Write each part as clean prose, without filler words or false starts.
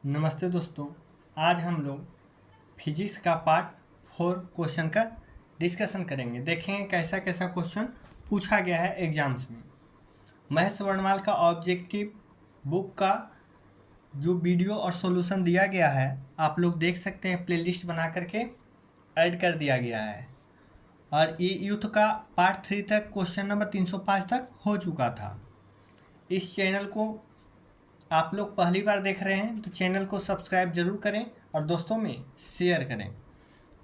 नमस्ते दोस्तों। आज हम लोग फिजिक्स का पार्ट 4 क्वेश्चन का डिस्कशन करेंगे। देखेंगे कैसा कैसा क्वेश्चन पूछा गया है एग्जाम्स में। महेश वर्णवाल का ऑब्जेक्टिव बुक का जो वीडियो और सॉल्यूशन दिया गया है आप लोग देख सकते हैं, प्लेलिस्ट बना करके ऐड कर दिया गया है। और ये यूथ का पार्ट 3 तक क्वेश्चन नंबर 305 तक हो चुका था। इस चैनल को आप लोग पहली बार देख रहे हैं तो चैनल को सब्सक्राइब जरूर करें और दोस्तों में शेयर करें।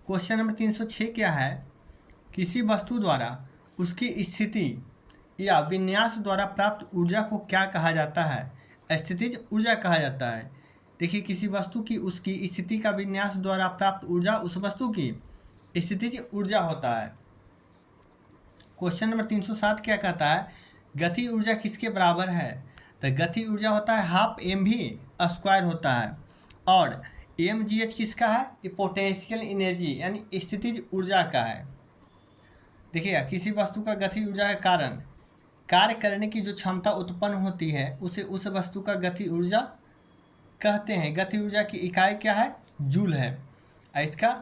क्वेश्चन नंबर 306 क्या है? किसी वस्तु द्वारा उसकी स्थिति या विन्यास द्वारा प्राप्त ऊर्जा को क्या कहा जाता है? स्थितिज ऊर्जा कहा जाता है। देखिए, किसी वस्तु की उसकी स्थिति का विन्यास द्वारा प्राप्त ऊर्जा उस वस्तु की स्थितिज ऊर्जा होता है। क्वेश्चन नंबर 307 क्या कहता है? गति ऊर्जा किसके बराबर है? तो गति ऊर्जा होता है हाफ mv² होता है। और mgh किसका है? ये पोटेंशियल एनर्जी यानी स्थितिज ऊर्जा का है। देखिएगा, किसी वस्तु का गति ऊर्जा के कारण कार्य करने की जो क्षमता उत्पन्न होती है उसे उस वस्तु का गति ऊर्जा कहते हैं। गति ऊर्जा की इकाई क्या है? जूल है। इसका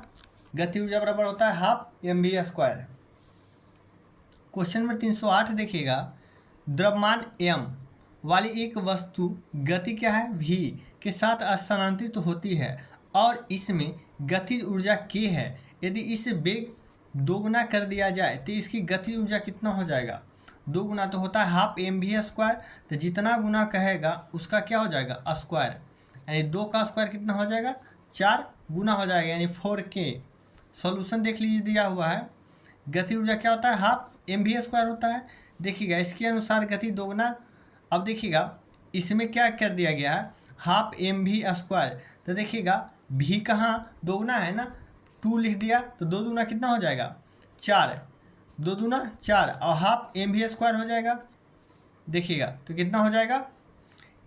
गति ऊर्जा बराबर होता है हाफ mv²। क्वेश्चन नंबर 308 देखिएगा, द्रव्यमान m वाली एक वस्तु गति क्या है? v के साथ स्थानांतरित होती है और इसमें गति ऊर्जा k है। यदि इस वेग दोगुना कर दिया जाए तो इसकी गति ऊर्जा कितना हो जाएगा? दो गुना तो होता है हाफ mv², तो जितना गुना कहेगा उसका क्या हो जाएगा? स्क्वायर, यानी 2 का स्क्वायर कितना हो जाएगा? 4 गुना हो जाएगा, यानी 4k। सॉल्यूशन देख लीजिए, दिया हुआ है गति ऊर्जा क्या होता है? हाफ mv² होता है। देखिएगा, इसके अनुसार गति दोगुना। अब देखिएगा इसमें क्या कर दिया गया है? Half mv²। तो देखिएगा v कहाँ दोगुना है ना, 2 लिख दिया तो 2 दूना कितना हो जाएगा? 4, 2 दूना 4 और हाफ mv² हो जाएगा। देखिएगा तो कितना हो जाएगा?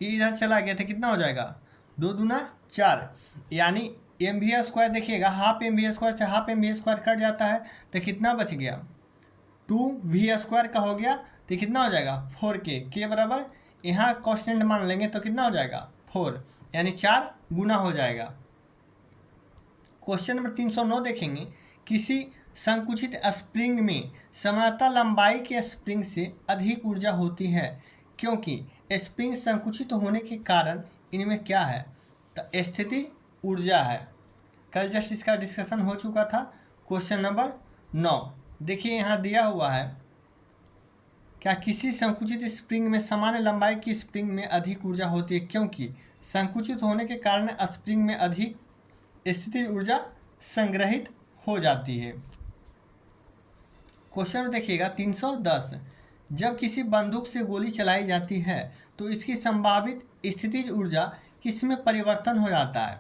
ये इधर चला गया तो कितना हो जाएगा? 2 दूना 4, यानी mv²। देखिएगा हाफ mv² से हाफ mv² कट जाता है तो कितना बच गया? 2v² का हो गया तो कितना हो जाएगा? 4k। के बराबर यहाँ कांस्टेंट मान लेंगे तो कितना हो जाएगा? 4, यानी 4 गुना हो जाएगा। क्वेश्चन नंबर 309 देखेंगे, किसी संकुचित स्प्रिंग में समानता लंबाई के स्प्रिंग से अधिक ऊर्जा होती है क्योंकि स्प्रिंग संकुचित होने के कारण इनमें क्या है? तो स्थिति ऊर्जा है। कल जस्ट इसका डिस्कशन हो चुका था। क्वेश्चन नंबर 9 देखिए, यहाँ दिया हुआ है, क्या किसी संकुचित स्प्रिंग में समान लंबाई की स्प्रिंग में अधिक ऊर्जा होती है क्योंकि संकुचित होने के कारण स्प्रिंग में अधिक स्थितिज ऊर्जा संग्रहित हो जाती है। क्वेश्चन देखिएगा 310, जब किसी बंदूक से गोली चलाई जाती है तो इसकी संभावित स्थितिज ऊर्जा किस में परिवर्तन हो जाता है?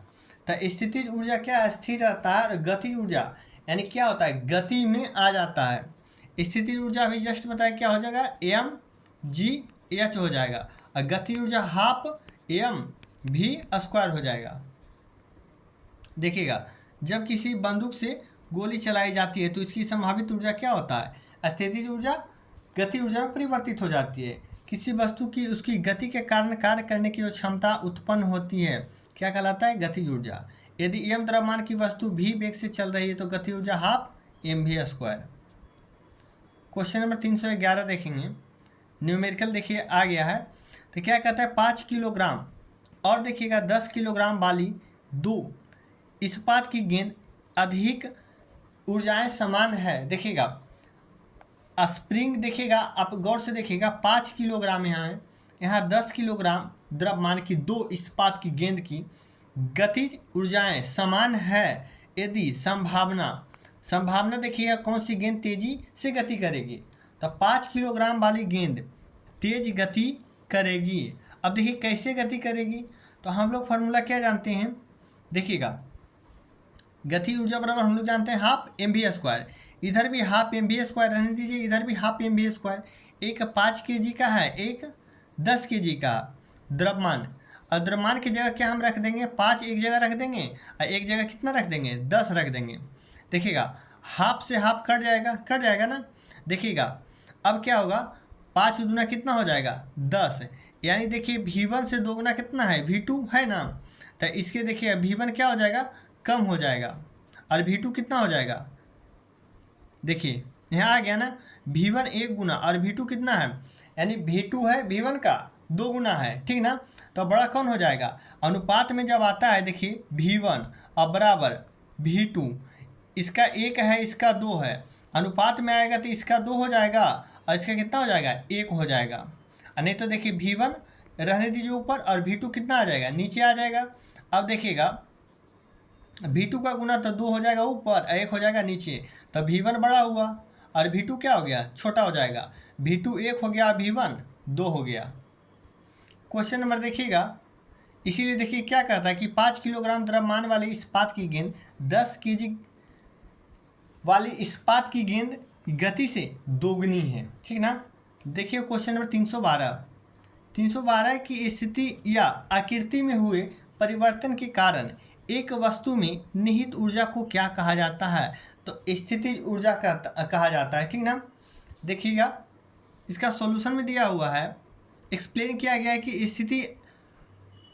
तो स्थितिज ऊर्जा क्या स्थिर रहता है और गति ऊर्जा यानी क्या होता है? गति में आ जाता है। स्थितिज ऊर्जा भी जस्ट बताया क्या हो जाएगा? mgh हो जाएगा और गति ऊर्जा हाफ mv² हो जाएगा। देखिएगा, जब किसी बंदूक से गोली चलाई जाती है तो इसकी संभावित ऊर्जा क्या होता है? स्थितिज ऊर्जा गति ऊर्जा में परिवर्तित हो जाती है। किसी वस्तु की उसकी गति के कारण कार्य करने की जो क्षमता उत्पन्न होती है क्या कहलाता है? गति ऊर्जा। यदि m द्रव्यमान की वस्तु v वेग से चल रही है तो गति ऊर्जा हाफ mv²। क्वेश्चन नंबर 311 देखेंगे, न्यूमेरिकल देखिए आ गया है। तो क्या कहता है? 5 किलोग्राम और देखिएगा 10 किलोग्राम वाली 2 इस्पात की गेंद अधिक ऊर्जाएं समान है। देखिएगा स्प्रिंग, देखिएगा आप गौर से देखिएगा 5 किलोग्राम यहाँ है, यहाँ 10 किलोग्राम द्रव्यमान की 2 इस्पात की गेंद की गतिज ऊर्जाएं समान है यदि संभावना देखिएगा कौन सी गेंद तेजी से गति करेगी? तो 5 किलोग्राम वाली गेंद तेज गति करेगी। अब देखिए कैसे गति करेगी? तो हम लोग फार्मूला क्या जानते हैं? देखिएगा गति ऊर्जा बराबर हम लोग जानते हैं हाफ mv²। इधर भी हाफ mv² रहने दीजिए, इधर भी हाफ mv²। एक 5 kg का है, एक 10 kg का द्रव्यमान। और द्रव्यमान की जगह क्या हम रख देंगे? 5 एक जगह रख देंगे और एक जगह कितना रख देंगे? 10 रख देंगे। देखिएगा हाफ से हाफ कट जाएगा ना। देखिएगा अब क्या होगा? 5 दूना कितना हो जाएगा? 10, यानी देखिए v1 से दोगुना कितना है? v2 है ना। तो इसके देखिए V1 क्या हो जाएगा, कम हो जाएगा, और V2 कितना हो जाएगा, देखिए यहाँ आ गया ना, V1 1 गुना और V2 कितना है, यानी V2 है V1 का 2 गुना है, ठीक ना। तो बड़ा कौन हो जाएगा, अनुपात में जब आता है देखिए V1 और बराबर V2, इसका 1 है इसका 2 है, अनुपात में आएगा तो इसका 2 हो जाएगा और इसका कितना हो जाएगा, 1 हो जाएगा। और नहीं तो देखिए V1 रहने दीजिए ऊपर और V2 कितना आ जाएगा, नीचे आ जाएगा। अब देखिएगा V2 का गुना तो 2 हो जाएगा ऊपर, 1 हो जाएगा नीचे, तो V1 बड़ा हुआ और V2 क्या हो गया, छोटा हो जाएगा। V2 1 हो गया, V1 2 हो गया। क्वेश्चन नंबर देखिएगा, इसीलिए देखिए क्या कहता है कि 5 किलोग्राम द्रव्यमान वाली इस्पात की गेंद 10 kg वाली इस्पात की गेंद गति से दोगुनी है, ठीक ना। देखिए क्वेश्चन नंबर 312 की स्थिति या आकृति में हुए परिवर्तन के कारण एक वस्तु में निहित ऊर्जा को क्या कहा जाता है, तो स्थितिज ऊर्जा कहा जाता है, ठीक ना। देखिएगा इसका सॉल्यूशन में दिया हुआ है, एक्सप्लेन किया गया है कि स्थिति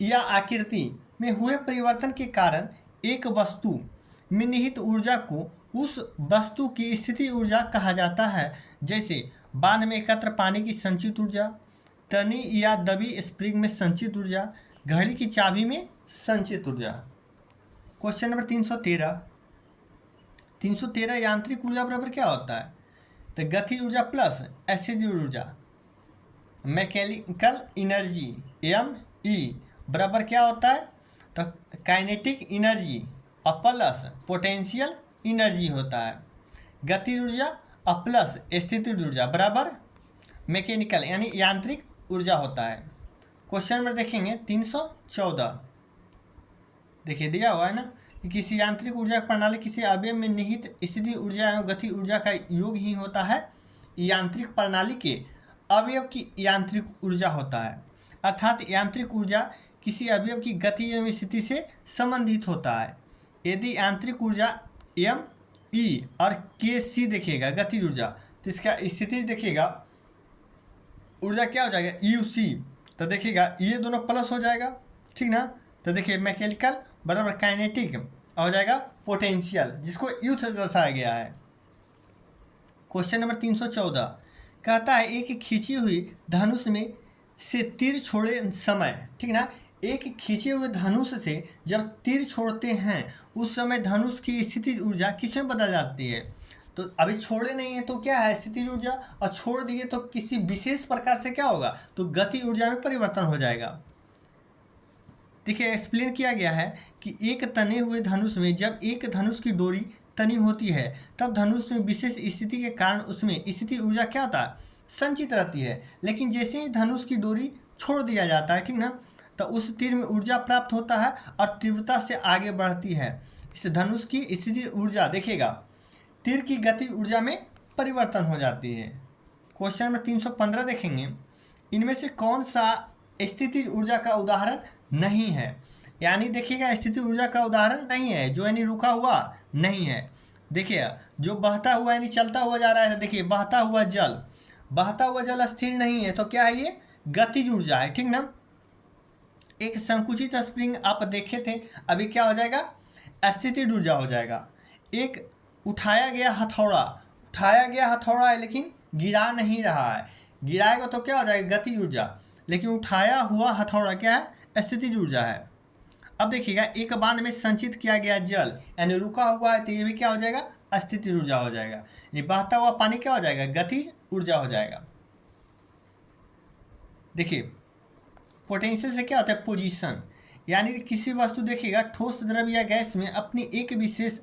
या आकृति में हुए परिवर्तन के कारण एक वस्तु में निहित ऊर्जा को उस वस्तु की स्थिति ऊर्जा कहा जाता है, जैसे बांध में एकत्र पानी की संचित ऊर्जा, तनी या दबी स्प्रिंग में संचित ऊर्जा, घड़ी की चाबी में संचित ऊर्जा। क्वेश्चन नंबर 313 यांत्रिक ऊर्जा बराबर क्या होता है, तो गतिज ऊर्जा प्लस स्थितिज ऊर्जा, मैकेनिकल एनर्जी ME बराबर क्या होता है, तो काइनेटिक एनर्जी और प्लस पोटेंशियल एनर्जी होता है। गतिज ऊर्जा और प्लस स्थितिज ऊर्जा बराबर मैकेनिकल यानी यांत्रिक ऊर्जा होता है। क्वेश्चन नंबर देखेंगे 314, देखिए दिया हुआ है ना कि किसी यांत्रिक ऊर्जा प्रणाली किसी अवयव में निहित स्थिति ऊर्जा एवं गति ऊर्जा का योग ही होता है यांत्रिक प्रणाली के अवयव की यांत्रिक ऊर्जा होता है, अर्थात यांत्रिक ऊर्जा किसी अवयव की गति एवं स्थिति से संबंधित होता है। यदि यांत्रिक ऊर्जा ME और KC देखिएगा गतिज ऊर्जा, तो इसका स्थिति देखिएगा ऊर्जा क्या हो जाएगा UC, तो देखिएगा ये दोनों प्लस हो जाएगा, ठीक ना। तो देखिए मैकेनिकल बराबर काइनेटिक हो जाएगा पोटेंशियल, जिसको यू से दर्शाया गया है। क्वेश्चन नंबर 314 कहता है एक खींची हुई धनुष में से तीर छोड़े समय, ठीक ना, एक खींचे हुए धनुष से जब तीर छोड़ते हैं उस समय धनुष की स्थितिज ऊर्जा किसमें बदल जाती है, तो अभी छोड़े नहीं है तो क्या है स्थितिज ऊर्जा, और छोड़ दिए तो किसी विशेष प्रकार से क्या होगा, तो गति ऊर्जा में परिवर्तन हो जाएगा। देखिए एक्सप्लेन किया गया है कि एक तने हुए धनुष में जब एक धनुष की डोरी तनी होती है तब धनुष में विशेष स्थिति के कारण उसमें स्थिति ऊर्जा क्या होता है, संचित रहती है। लेकिन जैसे ही धनुष की डोरी छोड़ दिया जाता है, ठीक ना, तो उस तीर में ऊर्जा प्राप्त होता है और तीव्रता से आगे बढ़ती है। इस धनुष की स्थिति ऊर्जा देखिएगा तीर की गति ऊर्जा में परिवर्तन हो जाती है। क्वेश्चन नंबर 315 देखेंगे, इनमें से कौन सा स्थिति ऊर्जा का उदाहरण नहीं है, यानी देखिएगा स्थिति ऊर्जा का उदाहरण नहीं है, जो यानी रुका हुआ नहीं है। देखिए जो बहता हुआ यानी चलता हुआ जा रहा है, देखिए बहता हुआ जल स्थिर नहीं है, तो क्या है ये गतिज ऊर्जा है, ठीक ना। एक संकुचित स्प्रिंग आप देखे थे, अभी क्या हो जाएगा स्थितिज ऊर्जा हो जाएगा। एक उठाया गया हथौड़ा है लेकिन गिरा नहीं रहा है, गिराएगा तो क्या हो जाएगा गतिज ऊर्जा, लेकिन उठाया हुआ हथौड़ा क्या है स्थितिज ऊर्जा है। अब देखिएगा एक बांध में संचित किया गया जल यानी रुका हुआ है, तो ये भी क्या हो जाएगा स्थितिज ऊर्जा हो जाएगा, यानी बहता हुआ पानी क्या हो जाएगा गतिज ऊर्जा हो जाएगा। देखिए पोटेंशियल से क्या होता है पोजीशन, यानी किसी वस्तु देखिएगा ठोस द्रव्य या गैस में अपनी एक विशेष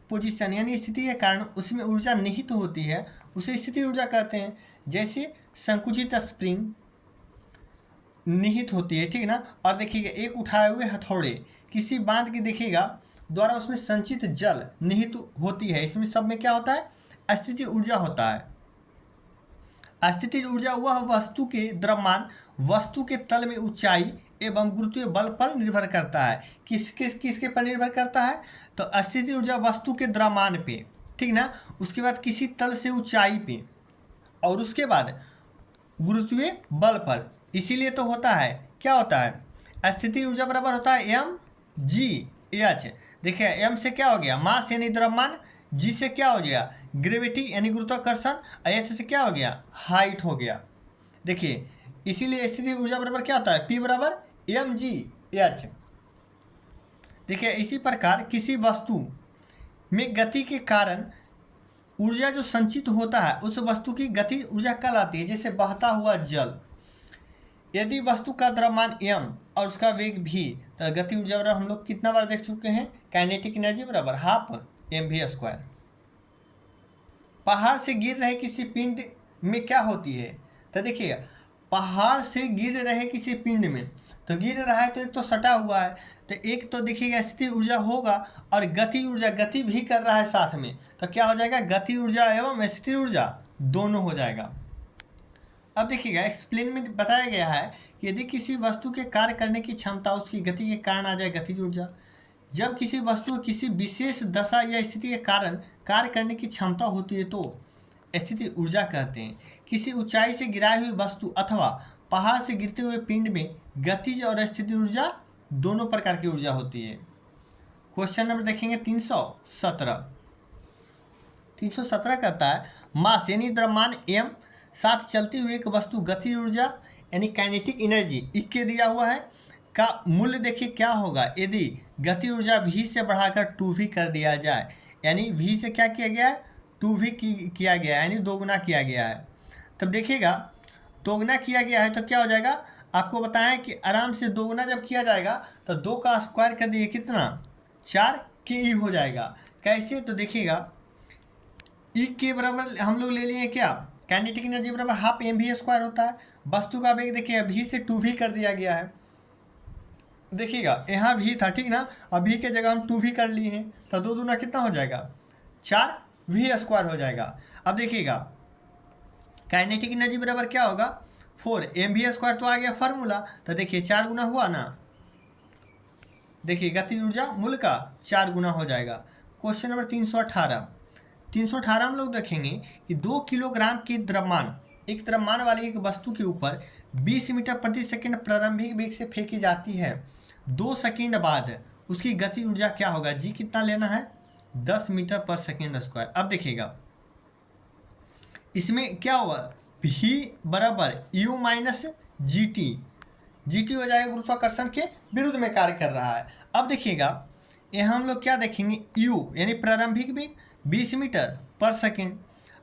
पोजीशन यानी स्थिति के कारण उसमें ऊर्जा निहित होती है, उसे स्थिति ऊर्जा कहते हैं। जैसे संकुचित स्प्रिंग निहित होती है, ठीक ना। और देखिएगा एक उठाए हुए हथौड़े किसी बांध के देखिएगा द्वारा उसमें संचित जल निहित होती है, इसमें सब में क्या होता है स्थिति ऊर्जा होता है। स्थितिज ऊर्जा वह वस्तु के द्रव्यमान वस्तु के तल में ऊंचाई एवं गुरुत्वीय बल पर निर्भर करता है। किसके पर निर्भर करता है, तो स्थितिज ऊर्जा वस्तु के द्रव्यमान पे, ठीक ना, उसके बाद किसी तल से ऊंचाई पे, और उसके बाद गुरुत्वीय बल पर। इसीलिए तो होता है क्या होता है स्थितिज ऊर्जा बराबर होता है जी एच। देखिए एम से क्या हो गया मास यानी द्रव्यमान, जी से क्या हो गया ग्रेविटी यानी गुरुत्वाकर्षण, एच से क्या हो गया हाइट हो गया। देखिए इसीलिए स्थितिज ऊर्जा बराबर क्या होता है पी बराबर एम जी एच। देखिए इसी प्रकार किसी वस्तु में गति के कारण ऊर्जा जो संचित होता है उस वस्तु की गति ऊर्जा कहलाती है। जैसे बहता हुआ जल, यदि वस्तु का द्रव्यमान m और उसका वेग v, तो गति ऊर्जा बराबर हम लोग कितना बार देख चुके हैं काइनेटिक एनर्जी बराबर हाफ mv²। पहाड़ से गिर रहे किसी पिंड में क्या होती है, तो देखिए पहाड़ से गिर रहे किसी पिंड में, तो गिर रहा है तो एक तो सटा हुआ है, तो एक तो देखिएगा स्थिति ऊर्जा होगा और गति ऊर्जा गति भी कर रहा है साथ में, तो क्या हो जाएगा गति ऊर्जा एवं स्थिति ऊर्जा दोनों हो जाएगा। अब देखिएगा एक्सप्लेन में बताया गया है कि यदि किसी वस्तु के कार्य करने की क्षमता उसकी गति के कारण आ जाए गतिज ऊर्जा। जब किसी वस्तु को किसी विशेष दशा या स्थिति के कारण कार्य करने की क्षमता होती है तो स्थिति ऊर्जा कहते हैं। किसी ऊंचाई से गिराई हुई वस्तु अथवा पहाड़ से गिरते हुए पिंड में गतिज और स्थिति ऊर्जा दोनों प्रकार की ऊर्जा होती है। क्वेश्चन नंबर देखेंगे 317 कहता है मास यानी द्रव्यमान m साथ चलती हुई एक वस्तु गति ऊर्जा यानी काइनेटिक एनर्जी इक्के दिया हुआ है का मूल्य देखिए क्या होगा यदि गति ऊर्जा v से बढ़ाकर 2v कर दिया जाए, यानी v से क्या किया गया है 2v किया गया है यानी दोगुना किया गया है। तब देखिएगा दोगुना किया गया है तो क्या हो जाएगा, आपको बताएं कि आराम से दोगुना जब किया जाएगा तो 2 का स्क्वायर कर दिए कितना 4 के ई हो जाएगा। कैसे, तो देखिएगा ई के बराबर हम लोग ले लिए क्या काइनेटिक एनर्जी बराबर हाफ mv² होता है। वस्तु का वेग देखिए v से 2v कर दिया गया है। देखिएगा यहाँ v था ठीक ना, अब v के जगह हम 2v कर लिए हैं तो 2 दूना कितना हो जाएगा 4v² हो जाएगा। अब देखिएगा काइनेटिक एनर्जी बराबर क्या होगा 4 mv² तो आ गया फार्मूला, तो देखिए 4 गुना हुआ ना, देखिए गति ऊर्जा मूल का 4 गुना हो जाएगा। क्वेश्चन नंबर 318 हम लोग देखेंगे कि 2 किलोग्राम की द्रव्यमान एक द्रव्यमान वाली एक वस्तु के ऊपर 20 मीटर प्रति सेकंड प्रारंभिक वेग से फेंकी जाती है। 2 सेकंड बाद उसकी गति ऊर्जा क्या होगा, जी कितना लेना है 10 मीटर पर सेकंड स्क्वायर। अब देखिएगा इसमें क्या होगा v बराबर u माइनस जी टी हो जाएगा, गुरुत्वाकर्षण के विरुद्ध में कार्य कर रहा है। अब देखिएगा यहाँ हम लोग क्या देखेंगे u यानी प्रारंभिक वेग 20 मीटर पर सेकेंड,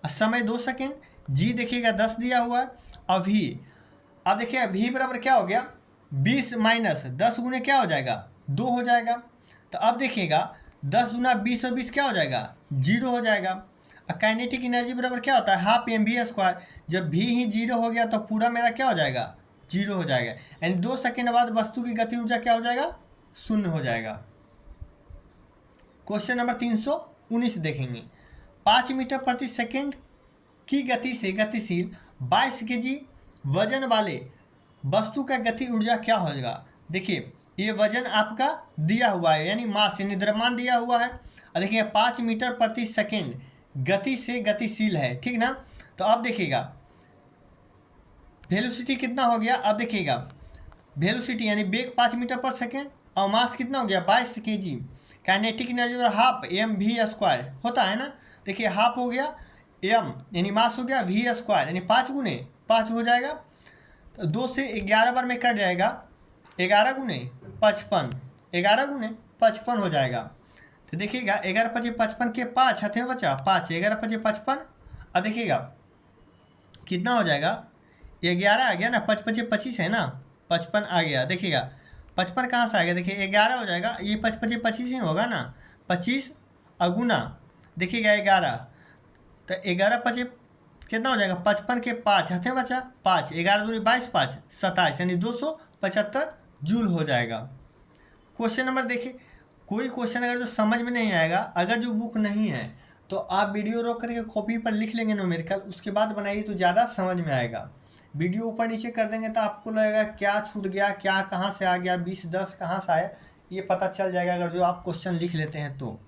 समय 2 सेकेंड, जी देखिएगा 10 दिया हुआ है और v, अब देखिए v बराबर क्या हो गया 20 माइनस 10 गुने क्या हो जाएगा 2 हो जाएगा। तो अब देखिएगा 10 गुना 20 और 20 क्या हो जाएगा 0 हो जाएगा। और काइनेटिक एनर्जी बराबर क्या होता है हाफ mv², जब v ही 0 हो गया तो पूरा मेरा क्या हो जाएगा 0 हो जाएगा, यानी 2 सेकेंड बाद वस्तु की गति ऊर्जा क्या हो जाएगा 0 हो जाएगा। क्वेश्चन नंबर 319 देखेंगे 5 मीटर प्रति सेकेंड की गति से गतिशील 22 kg वजन वाले वस्तु का गति ऊर्जा क्या होगा। देखिए ये वजन आपका दिया हुआ है यानी मास यानी द्रव्यमान दिया हुआ है, और देखिए 5 मीटर प्रति सेकेंड गति से गतिशील है ठीक ना। तो अब देखिएगा वेलोसिटी कितना हो गया, अब देखिएगा वेलोसिटी यानी वेग 5 मीटर पर सेकेंड और मास कितना हो गया 22 kg। Kinetic energy half mv² होता है ना, देखिए हाफ हो गया m यानी मास हो गया v² यानी 5 गुने 5 हो जाएगा, तो 2 से 11 बार में कट जाएगा 11 गुने 55, 11 गुने 55 हो जाएगा। तो देखिएगा 11 × 5 = 55 के 5 हाथ में बचा 5, 11 × 5 = 55, और देखिएगा कितना हो जाएगा 11 आ गया ना, 5 × 5 = 25 है ना, 55 आ गया। देखिएगा 55 कहाँ से आ गया, देखिए 11 हो जाएगा, ये 5 × 5 = 25 ही होगा ना, 25 अगुना देखिएगा 11, तो 11 × 5 कितना हो जाएगा 55 के 5 हाथ में बचा 5, 11 दूनी 22, 5 27 यानी 275 जूल हो जाएगा। क्वेश्चन नंबर देखिए, कोई क्वेश्चन अगर जो समझ में नहीं आएगा, अगर जो बुक नहीं है तो आप वीडियो रोक करके कॉपी पर लिख लेंगे न्यूमेरिकल, उसके बाद बनाइए तो ज़्यादा समझ में आएगा। वीडियो ऊपर नीचे कर देंगे तो आपको लगेगा क्या छूट गया, क्या कहाँ से आ गया, 20 10 कहाँ से आया, ये पता चल जाएगा अगर जो आप क्वेश्चन लिख लेते हैं तो।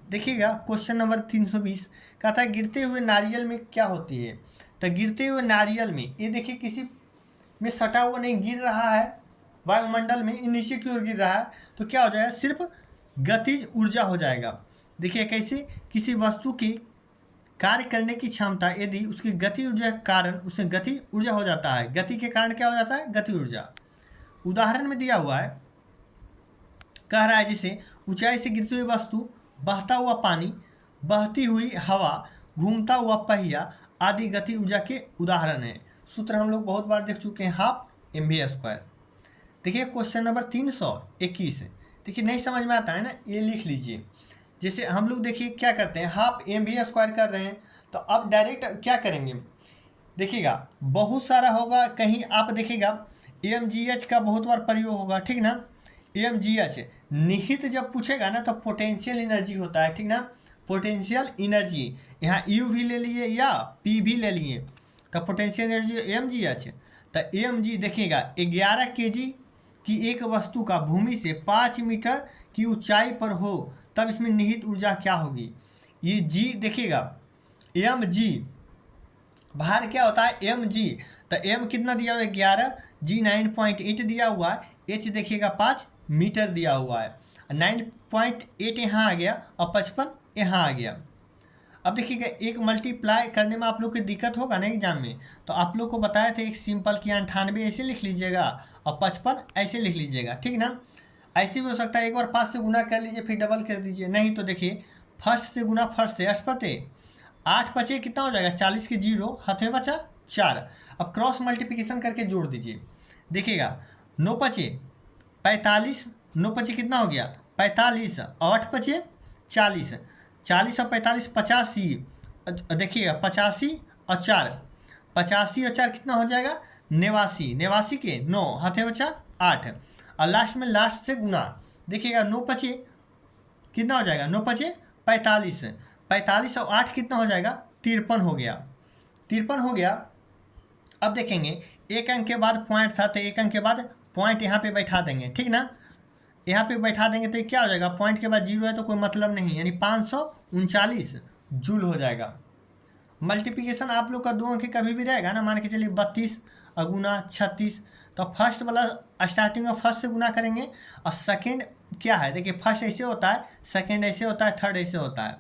देखिएगा क्वेश्चन नंबर 320 कहता है गिरते हुए नारियल में क्या होती है। तो गिरते हुए नारियल में ये देखिए किसी में सटा हुआ नहीं गिर रहा है, वायुमंडल में नीचे की ओर गिर रहा है तो क्या हो जाएगा, सिर्फ गतिज ऊर्जा हो जाएगा। देखिए कैसे, किसी वस्तु की कार्य करने की क्षमता यदि उसकी गति ऊर्जा के कारण उसे गति ऊर्जा हो जाता है, गति के कारण क्या हो जाता है, गति ऊर्जा। उदाहरण में दिया हुआ है, कह रहा है जैसे ऊंचाई से गिरती हुई वस्तु, बहता हुआ पानी, बहती हुई हवा, घूमता हुआ पहिया आदि गति ऊर्जा के उदाहरण है। सूत्र हम लोग बहुत बार देख चुके हैं, हाफ mv²। देखिए क्वेश्चन नंबर 321। देखिए नहीं समझ में आता है ना, ये लिख लीजिए। जैसे हम लोग देखिए क्या करते हैं, हाफ mv² कर रहे हैं, तो अब डायरेक्ट क्या करेंगे, देखिएगा बहुत सारा होगा, कहीं आप देखिएगा mgh का बहुत बार प्रयोग होगा, ठीक ना। mgh निहित जब पूछेगा ना तो पोटेंशियल एनर्जी होता है, ठीक ना, पोटेंशियल एनर्जी। यहाँ यू भी ले लिए या पी भी ले लिए, तो पोटेंशियल एनर्जी mgh। तो mg देखिएगा 11 kg की एक वस्तु का भूमि से 5 मीटर की ऊंचाई पर हो तब इसमें निहित ऊर्जा क्या होगी। ये g देखिएगा mg, भार क्या होता है mg, तो m कितना दिया हुआ है 11, g 9.8 दिया हुआ है, h देखिएगा 5 मीटर दिया हुआ है, 9.8 यहाँ आ गया और 55 यहाँ आ गया। अब देखिएगा एक मल्टीप्लाई करने में आप लोग को दिक्कत होगा ना एग्जाम में, तो आप लोग को बताया था एक सिंपल कि 98 ऐसे लिख लीजिएगा और 55 ऐसे लिख लीजिएगा, ठीक ना। ऐसे भी हो सकता है एक बार 5 से गुना कर लीजिए फिर डबल कर दीजिए, नहीं तो देखिए फर्स्ट से गुना फर्स्ट से 8 पचे कितना हो जाएगा 40 के 0 हाथे बचा 4। अब क्रॉस मल्टीप्लिकेशन करके जोड़ दीजिए, देखिएगा 9 पचे 45, 9 पचे कितना हो गया 45, 8 पचे 40, 40 और 45 85, देखिएगा 85 और 4, 85 और 4 कितना हो जाएगा 89, 89 के 9 हाथे बचा 8, और लास्ट में लास्ट से गुना, देखिएगा 9 पचे कितना हो जाएगा 9 पचे 45, 45 और 8 कितना हो जाएगा 53 हो गया, 53 हो गया। अब देखेंगे एक अंक के बाद पॉइंट था तो एक अंक के बाद पॉइंट यहाँ पे बैठा देंगे, ठीक ना, यहाँ पे बैठा देंगे तो क्या हो जाएगा, पॉइंट के बाद 0 है तो कोई मतलब नहीं, यानी 539 जूल हो जाएगा। मल्टीप्लिकेशन आप लोग का 2 अंक कभी भी रहेगा ना, मान के चलिए 32 और गुना 36, तो फर्स्ट वाला स्टार्टिंग में फर्स्ट से गुना करेंगे और सेकेंड क्या है, देखिए फर्स्ट ऐसे होता है, सेकेंड ऐसे होता है, थर्ड ऐसे होता है,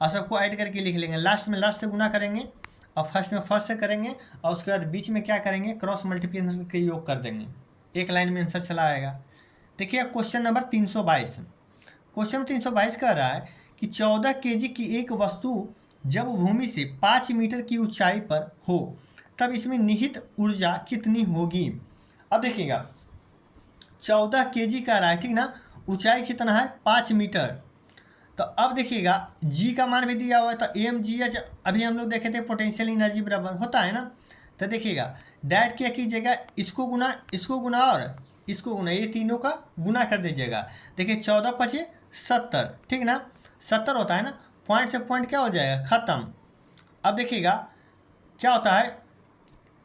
और सबको ऐड करके लिख लेंगे। लास्ट में लास्ट से गुना करेंगे और फर्स्ट में फर्स्ट से करेंगे और उसके बाद बीच में क्या करेंगे, क्रॉस मल्टीप्लिकेशन के योग कर देंगे, एक लाइन में आंसर चला आएगा। देखिए क्वेश्चन नंबर 322। क्वेश्चन 322 कह रहा है कि 14 kg की एक वस्तु जब भूमि से 5 मीटर की ऊंचाई पर हो तब इसमें निहित ऊर्जा कितनी होगी। अब देखिएगा 14 kg कह रहा है, ठीक ना, ऊंचाई कितना है 5 मीटर, तो अब देखिएगा g का मान भी दिया हुआ है, तो mgh अभी हम लोग देखे थे पोटेंशियल एनर्जी बराबर होता है ना, तो देखिएगा डायरेक्ट क्या कीजिएगा, इसको गुना और इसको गुना, ये तीनों का गुना कर दीजिएगा। देखिए 14 पचे 70, ठीक ना, 70 होता है ना, पॉइंट से पॉइंट क्या हो जाएगा ख़त्म। अब देखिएगा क्या होता है,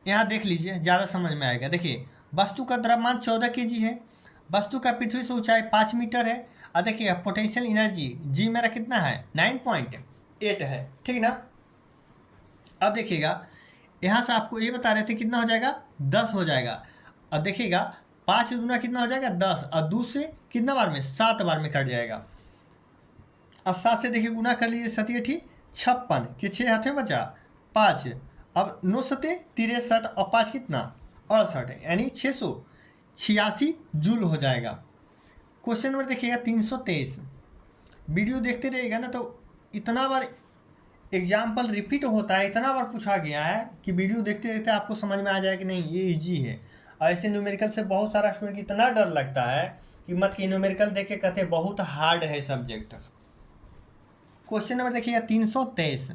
यहाँ देख लीजिए ज़्यादा समझ में आएगा। देखिए वस्तु का द्रव्यमान 14 kg है, वस्तु का पृथ्वी से ऊंचाई 5 मीटर है, और देखिए पोटेंशियल एनर्जी जी मेरा कितना है 9.8 है, ठीक ना। अब देखिएगा यहाँ से आपको ये बता रहे थे कितना हो जाएगा 10 हो जाएगा, और देखिएगा 5 गुना कितना हो जाएगा 10, और 2 से कितना बार में 7 बार में कट जाएगा, अब 7 से देखिए गुना कर लीजिए 7 × 56 कि 6 हाथ में बचा 5, अब 9 सते 63 और 5 कितना 68, यानी 686 जूल हो जाएगा। क्वेश्चन नंबर देखिएगा 323। वीडियो देखते रहिएगा ना तो इतना बार एग्जाम्पल रिपीट होता है, इतना बार पूछा गया है कि वीडियो देखते देखते आपको समझ में आ जाए कि नहीं ये इजी है। और ऐसे न्यूमेरिकल से बहुत सारा स्टूडेंट को इतना डर लगता है कि मत कि न्यूमेरिकल देख के कहते हैं बहुत हार्ड है सब्जेक्ट। क्वेश्चन नंबर देखिएगा 323।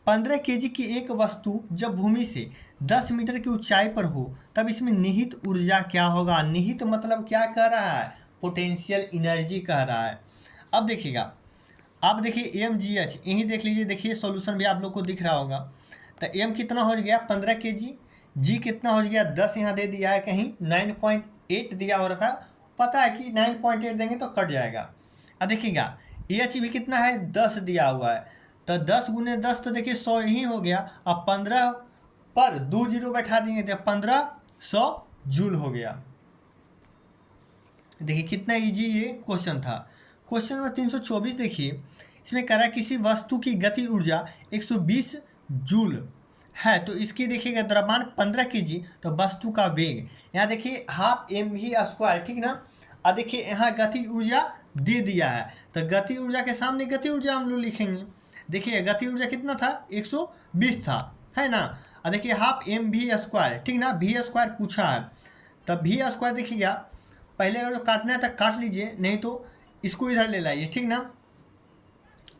15 kg की एक वस्तु जब भूमि से 10 मीटर की ऊंचाई पर हो तब इसमें निहित ऊर्जा क्या होगा। निहित मतलब क्या कह रहा है, पोटेंशियल एनर्जी कह रहा है। अब देखिएगा आप देखिए mgh यही देख लीजिए, देखिए सॉल्यूशन भी आप लोग को दिख रहा होगा। तो m कितना हो गया 15 kg, g कितना हो गया 10 यहाँ दे दिया है, कहीं 9.8 दिया हो रहा था, पता है कि 9.8 देंगे तो कट जाएगा। अब देखिएगा h भी कितना है 10 दिया हुआ है, तो 10 × 10 तो देखिए 100 ही हो गया। अब 15 पर 2 जीरो बैठा देंगे तो 1500 जूल हो गया। देखिए कितना इजी ये क्वेश्चन था। क्वेश्चन नंबर 324 देखिए, इसमें कह रहा है किसी वस्तु की गति ऊर्जा 120 जूल है, तो इसकी देखिएगा द्रव्यमान 15 केजी, तो वस्तु का वेग यहाँ देखिए हाफ mv², ठीक ना। और देखिए यहाँ गति ऊर्जा दे दिया है, तो गति ऊर्जा के सामने गति ऊर्जा हम लोग लिखेंगे। देखिए गति ऊर्जा कितना था, 120 था, है ना। और देखिए हाफ mv², ठीक ना, v² पूछा है, तब v² देखिएगा पहले अगर जो काटना है तो काट लीजिए, नहीं तो इसको इधर ले लाइए, ठीक ना।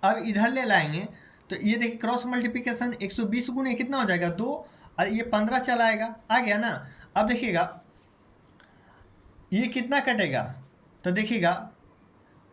अब इधर ले लाएंगे तो ये देखिए क्रॉस मल्टीप्लिकेशन 120 गुने कितना हो जाएगा 2, और ये 15 चला आएगा, आ गया ना। अब देखिएगा ये कितना कटेगा, तो देखिएगा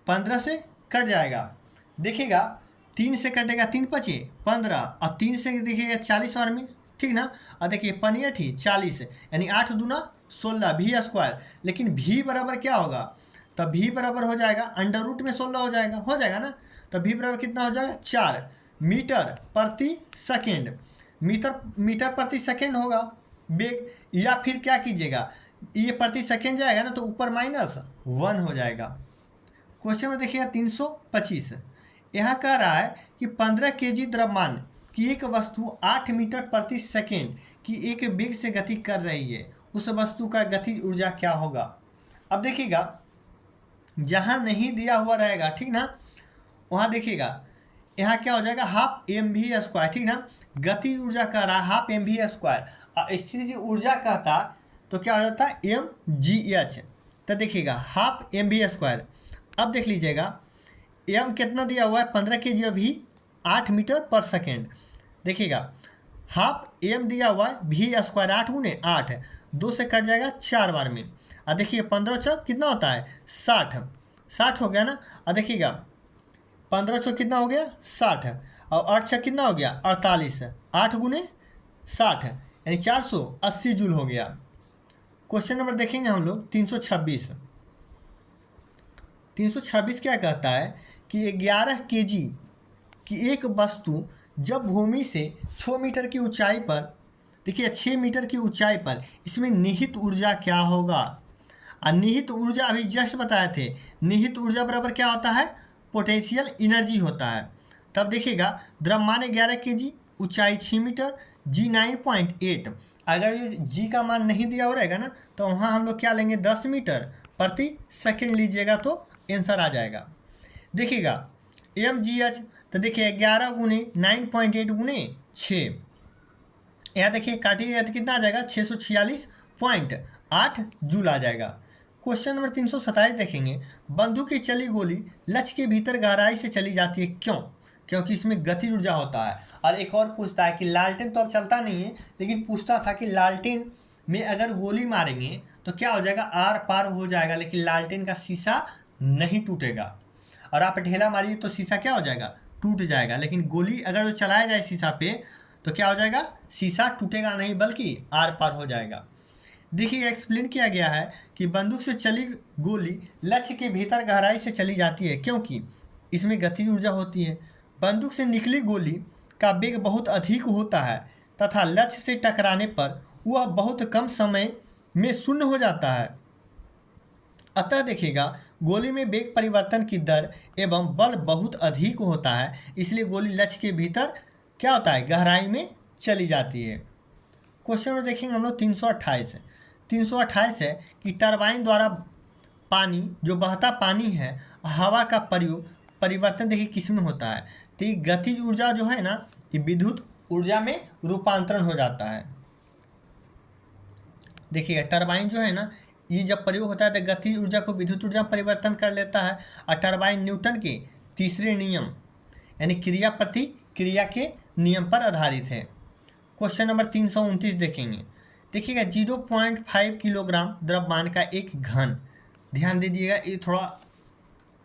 15 से कट जाएगा, देखिएगा 3 से कटेगा, 3 पचे 15, और 3 से देखिएगा 40 बार में, ठीक ना। और देखिए पनियट ही 40, यानी 8 दूना 16 v², लेकिन v बराबर क्या होगा, तब v बराबर हो जाएगा अंडर रूट में 16 हो जाएगा ना। तो v बराबर कितना हो जाएगा 4 मीटर प्रति सेकेंड, मीटर प्रति सेकेंड होगा वेग, या फिर क्या कीजिएगा ये प्रति सेकेंड जाएगा ना तो ऊपर -1 हो जाएगा। क्वेश्चन में देखिएगा 325, यहाँ कह रहा है कि 15 केजी द्रव्यमान की एक वस्तु 8 मीटर प्रति सेकेंड की एक वेग से गति कर रही है, उस वस्तु का गति ऊर्जा क्या होगा। अब देखिएगा जहाँ नहीं दिया हुआ रहेगा, ठीक ना, वहाँ देखिएगा यहाँ क्या हो जाएगा हाफ mv², ठीक ना। गति ऊर्जा कह रहा है हाफ mv², और स्थितिज ऊर्जा कहता तो क्या हो जाता है mgh, तो देखिएगा हाफ mv²। अब देख लीजिएगा m कितना दिया हुआ है 15 केजी, अभी 8 मीटर पर सेकेंड, देखिएगा हाफ m दिया हुआ है v², 8 गुने 8, 2 से कट जाएगा 4 बार में, और देखिए 15 चौक कितना होता है 60 हो गया ना। और देखिएगा 15 चौक कितना हो गया 60, और 8 छः कितना हो गया 48, 8 गुने 60 यानी 480 जूल हो गया। क्वेश्चन नंबर देखेंगे हम लोग 326 क्या कहता है कि 11 केजी की एक वस्तु जब भूमि से 6 मीटर की ऊंचाई पर, देखिए 6 मीटर की ऊंचाई पर, इसमें निहित ऊर्जा क्या होगा। और निहित ऊर्जा अभी जस्ट बताए थे, निहित ऊर्जा बराबर क्या होता है पोटेंशियल एनर्जी होता है। तब देखिएगा द्रव्यमान 11 केजी, ऊंचाई 6 मीटर, जी 9.8, अगर ये जी का मान नहीं दिया हो रहेगा ना तो वहाँ हम लोग क्या लेंगे 10 मीटर प्रति सेकेंड लीजिएगा तो आंसर आ जाएगा। देखिएगा mgh, तो देखिए 11 गुने 9.8 गुने 6, यहाँ देखिए काटिएगा तो कितना आ जाएगा 646.8 जूल आ जाएगा। क्वेश्चन नंबर 327 देखेंगे, बंदूक की चली गोली लक्ष्य के भीतर गहराई से चली जाती है, क्यों, क्योंकि इसमें गति ऊर्जा होता है। और एक और पूछता है कि लालटेन तो अब चलता नहीं है, लेकिन पूछता था कि लालटेन में अगर गोली मारेंगे तो क्या हो जाएगा आर पार हो जाएगा, लेकिन लालटेन का शीशा नहीं टूटेगा, और आप ढेला मारिए तो शीशा क्या हो जाएगा टूट जाएगा, लेकिन गोली अगर वो चलाया जाए शीशा पे तो क्या हो जाएगा शीशा टूटेगा नहीं बल्कि आर पार हो जाएगा। देखिए एक्सप्लेन किया गया है कि बंदूक से चली गोली लक्ष्य के भीतर गहराई से चली जाती है क्योंकि इसमें गति ऊर्जा होती है। बंदूक से निकली गोली का वेग बहुत अधिक होता है तथा लक्ष्य से टकराने पर वह बहुत कम समय में शून्य हो जाता है। अतः देखिएगा गोली में वेग परिवर्तन की दर एवं बल बहुत अधिक होता है, इसलिए गोली लक्ष्य के भीतर क्या होता है गहराई में चली जाती है। क्वेश्चन में देखेंगे हम लोग 328 है कि टरबाइन द्वारा पानी जो बहता पानी है हवा का परिवर्तन देखिए किस में होता है, तो ये गतिज ऊर्जा जो है ना ये विद्युत ऊर्जा में रूपांतरण हो जाता है। देखिएगा टरबाइन जो है ना ये जब प्रयोग होता है तो गतिज ऊर्जा को विद्युत ऊर्जा में परिवर्तन कर लेता है, और टरबाइन न्यूटन के तीसरे नियम यानी क्रिया प्रतिक्रिया के नियम पर आधारित है। क्वेश्चन नंबर 329 देखेंगे, देखिएगा 0.5 किलोग्राम द्रव्यमान का एक घन, ध्यान दीजिएगा ये थोड़ा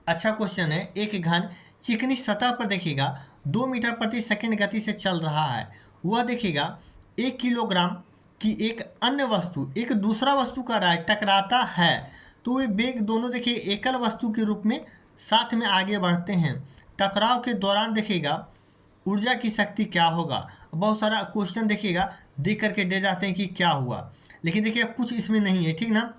अच्छा क्वेश्चन है, एक घन चिकनी सतह पर देखिएगा 2 मीटर प्रति सेकंड गति से चल रहा है, वह देखिएगा 1 किलोग्राम की एक अन्य वस्तु एक दूसरा वस्तु का राय टकराता है तो वे वेग दोनों देखिए एकल वस्तु के रूप में साथ में आगे बढ़ते हैं। टकराव के दौरान देखिएगा ऊर्जा की शक्ति क्या होगा। बहुत सारा क्वेश्चन देखिएगा देख करके डर जाते हैं कि क्या हुआ, लेकिन देखिए कुछ इसमें नहीं है, ठीक ना।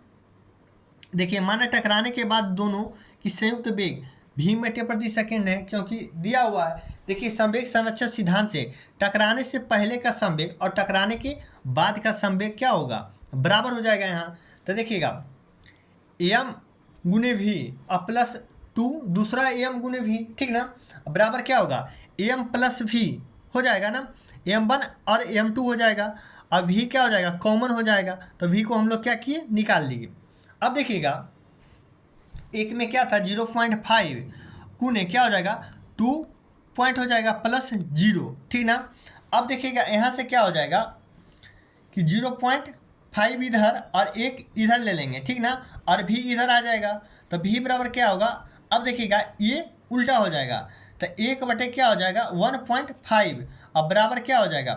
देखिए माना टकराने के बाद दोनों की संयुक्त वेग v मीटर प्रति सेकेंड है, क्योंकि दिया हुआ है। देखिए संवेग संरक्षण सिद्धांत से टकराने से पहले का संवेग और टकराने के बाद का संवेग क्या होगा, बराबर हो जाएगा यहाँ। तो देखिएगा एम गुने वी और प्लस 2 दूसरा एम गुने वी, ठीक ना, बराबर क्या होगा एम प्लस वी हो जाएगा ना, m1 और m2 हो जाएगा। अब v क्या हो जाएगा, कॉमन हो जाएगा, तो v को हम लोग क्या किए, निकाल लिए। अब देखिएगा एक में क्या था 0.5 गुने क्या हो जाएगा 2 पॉइंट हो जाएगा प्लस 0, ठीक ना। अब देखिएगा यहाँ से क्या हो जाएगा कि 0.5 इधर और एक इधर ले लेंगे, ठीक ना, और भी इधर आ जाएगा, तो भी बराबर क्या होगा, अब देखिएगा ये उल्टा हो जाएगा, तो 1/, क्या हो जाएगा 1.5, अब बराबर क्या हो जाएगा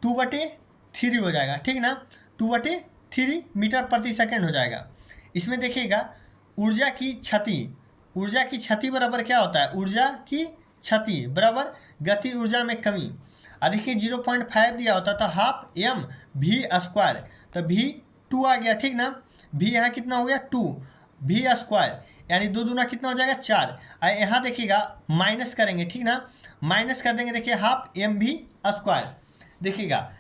2/3 हो जाएगा, ठीक ना, 2/3 मीटर प्रति सेकेंड हो जाएगा। इसमें देखिएगा ऊर्जा की क्षति बराबर क्या होता है, ऊर्जा की क्षति बराबर गति ऊर्जा में कमी। देखिए 0.5 दिया होता तो हाफ एम भी स्क्वायर, तो v2 आ गया, ठीक ना, v यहाँ कितना हो गया 2 v स्क्वायर, यानी 2 दूना कितना हो जाएगा 4। यहाँ देखिएगा माइनस करेंगे, ठीक ना, माइनस कर देंगे, देखिए हाफ एम भी स्क्वायर, देखिएगा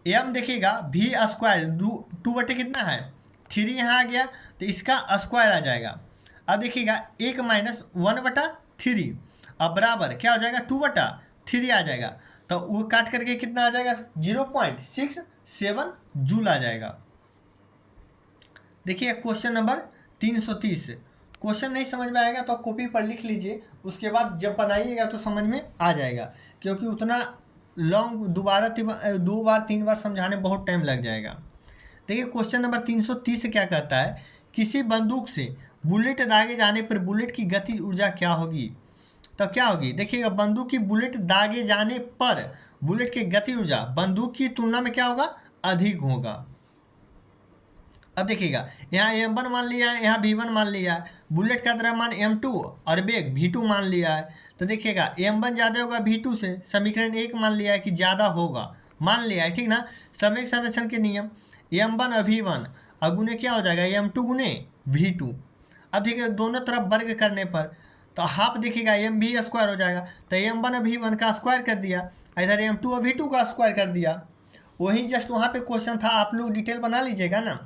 एम देखिएगा v स्क्वायर 2 कितना है 3 यहाँ आ गया, तो इसका स्क्वायर आ जाएगा। अब देखिएगा 1 माइनस 1/3, अब बराबर क्या हो जाएगा 2/3 आ जाएगा, तो वो काट करके कितना आ जाएगा 0.67 जूल आ जाएगा। देखिए क्वेश्चन नंबर 330, क्वेश्चन नहीं समझ में आएगा तो कॉपी पर लिख लीजिए, उसके बाद जब बनाइएगा तो समझ में आ जाएगा, क्योंकि उतना लॉन्ग दो बार 3 बार समझाने बहुत टाइम लग जाएगा। देखिए क्वेश्चन नंबर 330 क्या कहता है, किसी बंदूक से बुलेट दागे जाने पर बुलेट की गति ऊर्जा क्या होगी, तो क्या होगी, देखिएगा बंदूक की बुलेट दागे जाने पर बुलेट की गति ऊर्जा बंदूक की तुलना में क्या होगा, अधिक होगा। अब देखिएगा यहाँ m1 मान लिया है, यहाँ v1 मान लिया है, बुलेट का द्रव्यमान m2 और वेग v2 मान लिया है, तो देखिएगा m1 ज़्यादा होगा v2 से, समीकरण 1 मान लिया है कि ज़्यादा होगा, मान लिया है, ठीक ना। संवेग संरक्षण के नियम m1 और v1 अगुने क्या हो जाएगा m2 गुने v2। अब देखिए दोनों तरफ वर्ग करने पर तो हाफ देखिएगा एम भी स्क्वायर हो जाएगा, तो m1 और v1 का स्क्वायर कर दिया, इधर m2 और v2 का स्क्वायर कर दिया। वही जस्ट वहाँ पे क्वेश्चन था, आप लोग डिटेल बना लीजिएगा ना।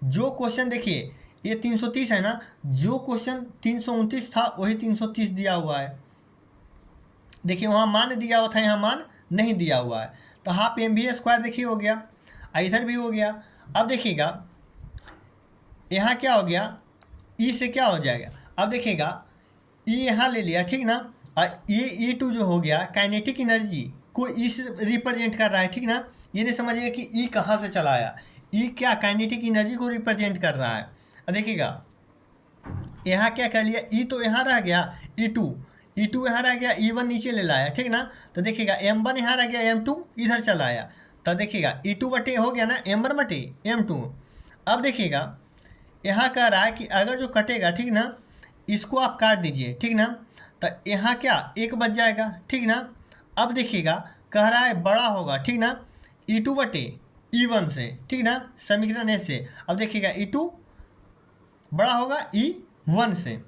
जो क्वेश्चन देखिए ये 330 है ना, जो क्वेश्चन 329 था वही 330 दिया हुआ है। देखिए वहाँ मान दिया हुआ था, यहाँ मान नहीं दिया हुआ है, तो हाफ एम भी स्क्वायर देखिए हो गया, इधर भी हो गया। अब देखिएगा यहाँ क्या हो गया, ई से क्या हो जाएगा, अब देखिएगा ई यहाँ ले लिया, ठीक ना, और ये E2 जो हो गया काइनेटिक एनर्जी को ई से रिप्रेजेंट कर रहा है, ठीक ना। ये नहीं समझिएगा कि ई कहाँ से चला आया, ई क्या काइनेटिक एनर्जी को रिप्रेजेंट कर रहा है। अब देखिएगा यहाँ क्या कर लिया, ई तो यहाँ रह गया E2 यहाँ रह गया, E1 नीचे ले लाया, ठीक ना, तो देखिएगा M1 यहाँ रह गया, M2 इधर चला आया, तो देखिएगा E2 हो गया ना M1/M2। अब देखिएगा यहाँ कह रहा है कि अगर जो कटेगा, ठीक ना, इसको आप काट दीजिए, ठीक ना, तो यहाँ क्या 1 बच जाएगा, ठीक ना। अब देखिएगा कह रहा है बड़ा होगा, ठीक ना, E2/E1 से, ठीक ना, समीकरण से। अब देखिएगा E2 बड़ा होगा E1 से,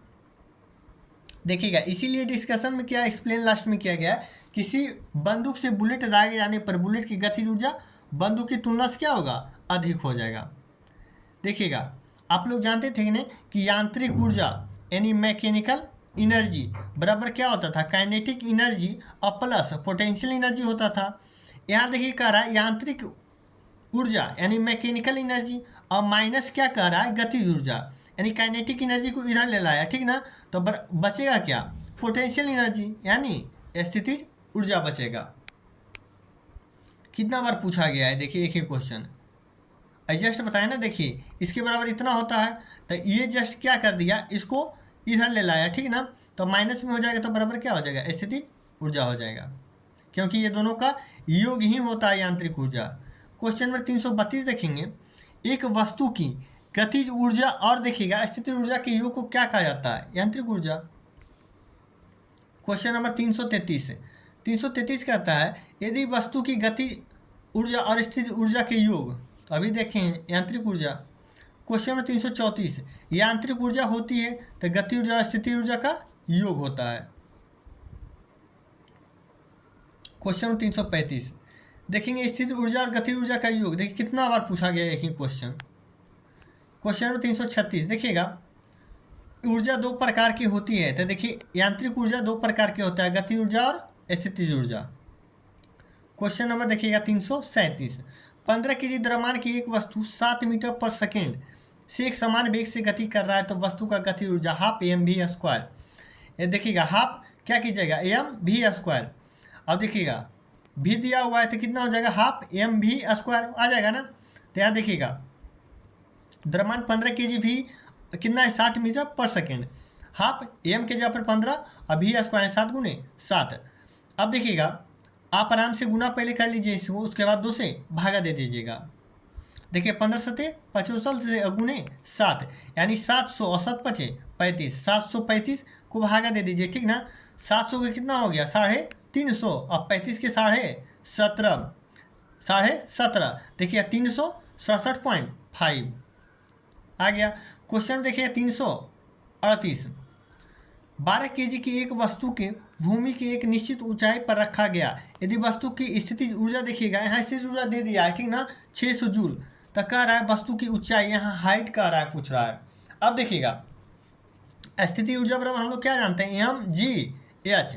देखिएगा इसीलिए डिस्कशन में क्या एक्सप्लेन लास्ट में किया गया है, किसी बंदूक से बुलेट दागे जाने पर बुलेट की गति ऊर्जा बंदूक की तुलना से क्या होगा, अधिक हो जाएगा। देखिएगा आप लोग जानते थे ना कि यांत्रिक ऊर्जा यानी मैकेनिकल एनर्जी बराबर क्या होता था, काइनेटिक एनर्जी और प्लस पोटेंशियल एनर्जी होता था। यहाँ देखिए कह रहा है यांत्रिक ऊर्जा यानी मैकेनिकल एनर्जी और माइनस क्या कह रहा है, गतिज ऊर्जा यानी काइनेटिक एनर्जी को इधर ले लाया, ठीक ना, तो बचेगा क्या, पोटेंशियल एनर्जी यानी स्थितिज ऊर्जा बचेगा। कितना बार पूछा गया है, देखिए एक ही क्वेश्चन जस्ट बताया ना, देखिए इसके बराबर इतना होता है, तो ये जस्ट क्या कर दिया, इसको इधर ले लाया, ठीक ना, तो माइनस में हो जाएगा, तो बराबर क्या हो जाएगा, स्थितिज ऊर्जा हो जाएगा, क्योंकि ये दोनों का योग ही होता है यांत्रिक ऊर्जा। क्वेश्चन नंबर 332 देखेंगे, एक वस्तु की गतिज ऊर्जा और देखिएगा स्थितिज ऊर्जा के योग को क्या कहा जाता है, यांत्रिक ऊर्जा। क्वेश्चन नंबर 333 कहता है यदि वस्तु की गति ऊर्जा और स्थितिज ऊर्जा के योग, तो अभी देखें यांत्रिक ऊर्जा, क्वेश्चन नंबर 334, यांत्रिक ऊर्जा होती है तो गति ऊर्जा और स्थिति ऊर्जा का योग होता है। क्वेश्चन नंबर 335, देखेंगे स्थिति ऊर्जा और गति ऊर्जा का योग। देखिए कितना बार पूछा गया है एक ही क्वेश्चन। क्वेश्चन नंबर 336, देखिएगा ऊर्जा दो प्रकार की होती है। तो देखिए यांत्रिक ऊर्जा दो प्रकार की होता है, गति ऊर्जा और स्थितिज ऊर्जा। क्वेश्चन नंबर देखिएगा 337, 15 केजी द्रव्यमान की एक वस्तु 7 मीटर पर सेकेंड से एक समान वेग से गति कर रहा है तो वस्तु का गति ऊर्जा हाफ एम वी स्क्वायर। ये देखिएगा हाफ क्या कीजिएगा एम वी स्क्वायर। अब देखिएगा भी दिया हुआ है तो कितना हो जाएगा हाफ एम वी स्क्वायर आ जाएगा ना। तो यहाँ देखिएगा द्रव्यमान 15 केजी भी कितना है 60 मीटर पर सेकेंड, हाफ एम के जगह पर 15 और वी स्क्वायर 7 गुने 7। अब देखिएगा आप आराम से गुना पहले कर लीजिए इसको, उसके बाद 2 से भागा दे दीजिएगा। देखिए 15 सते 55 से गुने 7 यानी 700 और 7 पचे 35, 735 को भागा दे दीजिए, ठीक ना। 700 का कितना हो गया 350 और 35 के 17.5 देखिए 367.5 आ गया। क्वेश्चन देखिए 338, 12 केजी की एक वस्तु के भूमि की एक निश्चित ऊंचाई पर रखा गया। यदि वस्तु की स्थिति ऊर्जा देखिएगा यहाँ स्थिति ऊर्जा दे दिया है, ठीक ना 600 जूल। तो कह रहा है वस्तु की ऊंचाई यहाँ हाइट कह रहा है, पूछ रहा है। अब देखिएगा स्थिति ऊर्जा बराबर हम लोग क्या जानते हैं एम जी एच।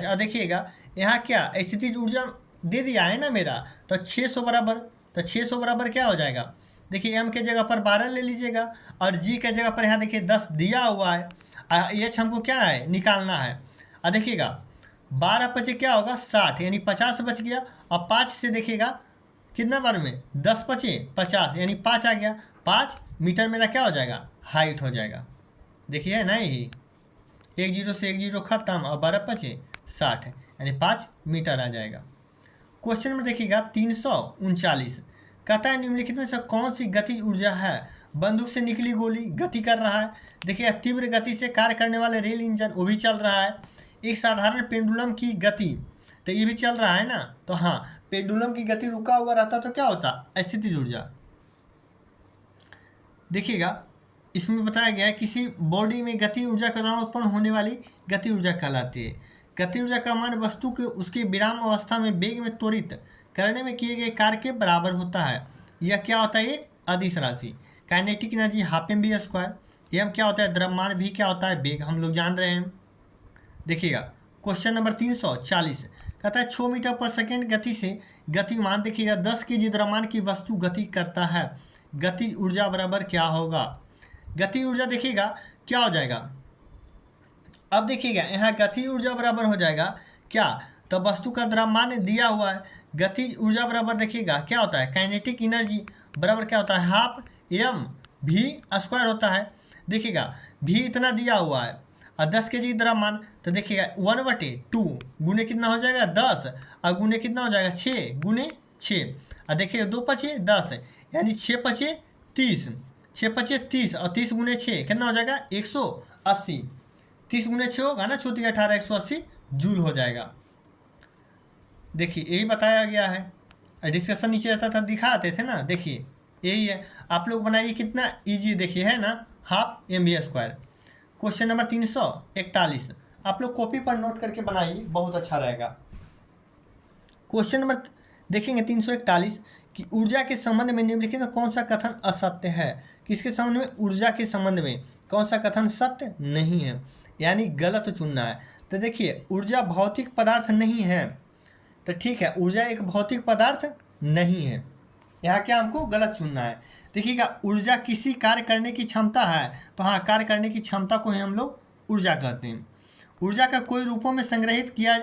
और देखिएगा यहाँ क्या स्थिति ऊर्जा दे दिया है ना मेरा, तो 600 बराबर, तो 600 बराबर क्या हो जाएगा। देखिए एम के जगह पर 12 ले लीजिएगा और जी के जगह पर यहाँ देखिए 10 दिया हुआ है, एच हमको क्या है निकालना है। और देखिएगा 12 पचे क्या होगा 60 यानी 50 बच गया। और 5 से देखिएगा कितना बार में 10 पचे 50 यानी 5 आ गया। 5 मीटर मेरा क्या हो जाएगा हाइट हो जाएगा। देखिए है ना यही 1 जीरो से 1 जीरो खत्म और 12 पचे 60 यानी 5 मीटर आ जाएगा। क्वेश्चन में देखिएगा 339, कहता है निम्नलिखित में से कौन सी गति ऊर्जा है। बंदूक से निकली गोली गति कर रहा है। देखिए तीव्र गति से कार्य करने वाले रेल इंजन वो भी चल रहा है। एक साधारण पेंडुलम की गति तो ये भी चल रहा है ना। तो हाँ पेंडुलम की गति रुका हुआ रहता तो क्या होता स्थितिज ऊर्जा। देखिएगा इसमें बताया गया है किसी बॉडी में गति ऊर्जा के दौरान उत्पन्न होने वाली गति ऊर्जा कहलाती है। गति ऊर्जा का मान वस्तु के उसके विराम अवस्था में वेग में त्वरित करने में किए गए कार्य के बराबर होता है। यह क्या होता है ये अदिश राशि। Kinetic energy half m v square. M क्या होता है द्रव्यमान, भी क्या होता है वेग, हम लोग जान रहे हैं। देखिएगा क्वेश्चन नंबर 340, कहता है 6 मीटर पर सेकेंड गति से गतिमान देखिएगा 10 केजी द्रव्यमान की वस्तु गति करता है। गति ऊर्जा बराबर क्या होगा। गति ऊर्जा देखिएगा क्या हो जाएगा। अब देखिएगा यहाँ गति ऊर्जा बराबर हो जाएगा क्या, तो वस्तु का द्रव्यमान दिया हुआ है। गति ऊर्जा बराबर देखिएगा क्या होता है काइनेटिक एनर्जी बराबर क्या होता है हाफ एम भी स्क्वायर होता है। देखिएगा भी इतना दिया हुआ है और 10 केजी द्रव्यमान, तो देखिएगा 1/2 गुने कितना हो जाएगा 10 और गुने कितना हो जाएगा 6 गुने 6। और देखिए 2 पचे 10 यानी 6 पचे 30, 6 पचे 30 और 30 गुने 6 कितना हो जाएगा 180। 30 गुने 6 होगा ना 6 18 180 जूल हो जाएगा। देखिए यही बताया गया है। डिस्कशन नीचे रहता था दिखाते थे ना, देखिए यही है। आप लोग बनाइए कितना इजी देखिए है ना half m v square. Question number 341 आप लोग कॉपी पर नोट करके बनाइए बहुत अच्छा रहेगा। क्वेश्चन नंबर देखेंगे 341 कि ऊर्जा के संबंध में निम्नलिखित में कौन सा कथन असत्य है। किसके संबंध में ऊर्जा के संबंध में कौन सा कथन सत्य नहीं है यानी गलत चुनना है। तो देखिए ऊर्जा भौतिक पदार्थ नहीं है, तो ठीक है ऊर्जा एक भौतिक पदार्थ नहीं है, यहाँ क्या हमको गलत चुनना है। देखिएगा ऊर्जा किसी कार्य करने की क्षमता है, तो हाँ कार्य करने की क्षमता को ही हम लोग ऊर्जा कहते हैं। ऊर्जा का कोई रूपों में संग्रहित किया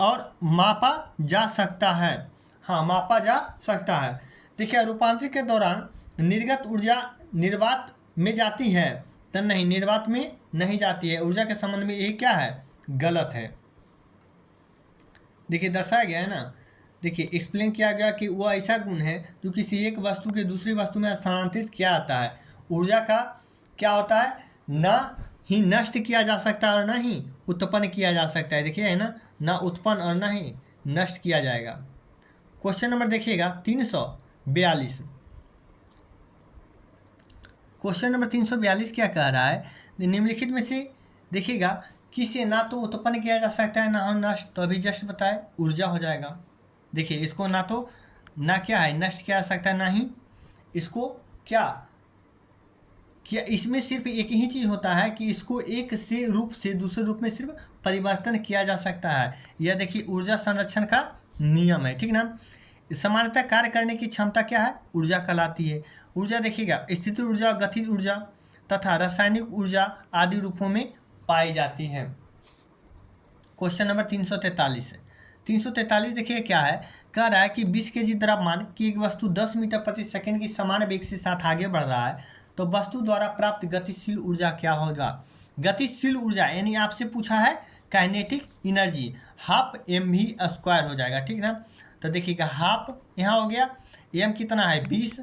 और मापा जा सकता है, हाँ मापा जा सकता है। देखिए रूपांतरण के दौरान निर्गत ऊर्जा निर्वात में जाती है, तो नहीं निर्वात में नहीं जाती है। ऊर्जा के संबंध में ये क्या है गलत है। देखिए दर्शाया गया है ना, देखिए एक्सप्लेन किया गया कि वह ऐसा गुण है जो किसी एक वस्तु के दूसरी वस्तु में स्थानांतरित किया जाता है। ऊर्जा का क्या होता है ना ही नष्ट किया जा सकता है और ना ही उत्पन्न किया जा सकता है। देखिए है ना उत्पन्न और ना ही नष्ट किया जाएगा। क्वेश्चन नंबर देखिएगा 342 क्वेश्चन नंबर 342 क्या कह रहा है, निम्नलिखित में से देखिएगा किसे ना तो उत्पन्न किया जा सकता है ना हम नष्ट, तो अभी जस्ट बताए ऊर्जा हो जाएगा। देखिए इसको ना तो ना क्या है नष्ट किया जा सकता है, ना ही इसको क्या इसमें सिर्फ एक ही चीज़ होता है कि इसको एक से रूप से दूसरे रूप में सिर्फ परिवर्तन किया जा सकता है। यह देखिए ऊर्जा संरक्षण का नियम है, ठीक ना। सामान्यतः कार्य करने की क्षमता क्या है, ऊर्जा कहलाती है। ऊर्जा देखिएगा स्थितिज ऊर्जा, गतिज ऊर्जा तथा रासायनिक ऊर्जा आदि रूपों में पाई जाती है। क्वेश्चन नंबर 343 है। 343 देखिए क्या है, कह रहा है कि 20 kg द्रव्यमान की एक वस्तु 10 मीटर प्रति सेकंड की समान वेग के साथ आगे बढ़ रहा है, तो वस्तु द्वारा प्राप्त गतिशील ऊर्जा क्या होगा। गतिशील ऊर्जा यानी आपसे पूछा है काइनेटिक एनर्जी, हाफ mv² हो जाएगा, ठीक ना। तो देखिएगा हाफ यहाँ हो गया, m कितना है 20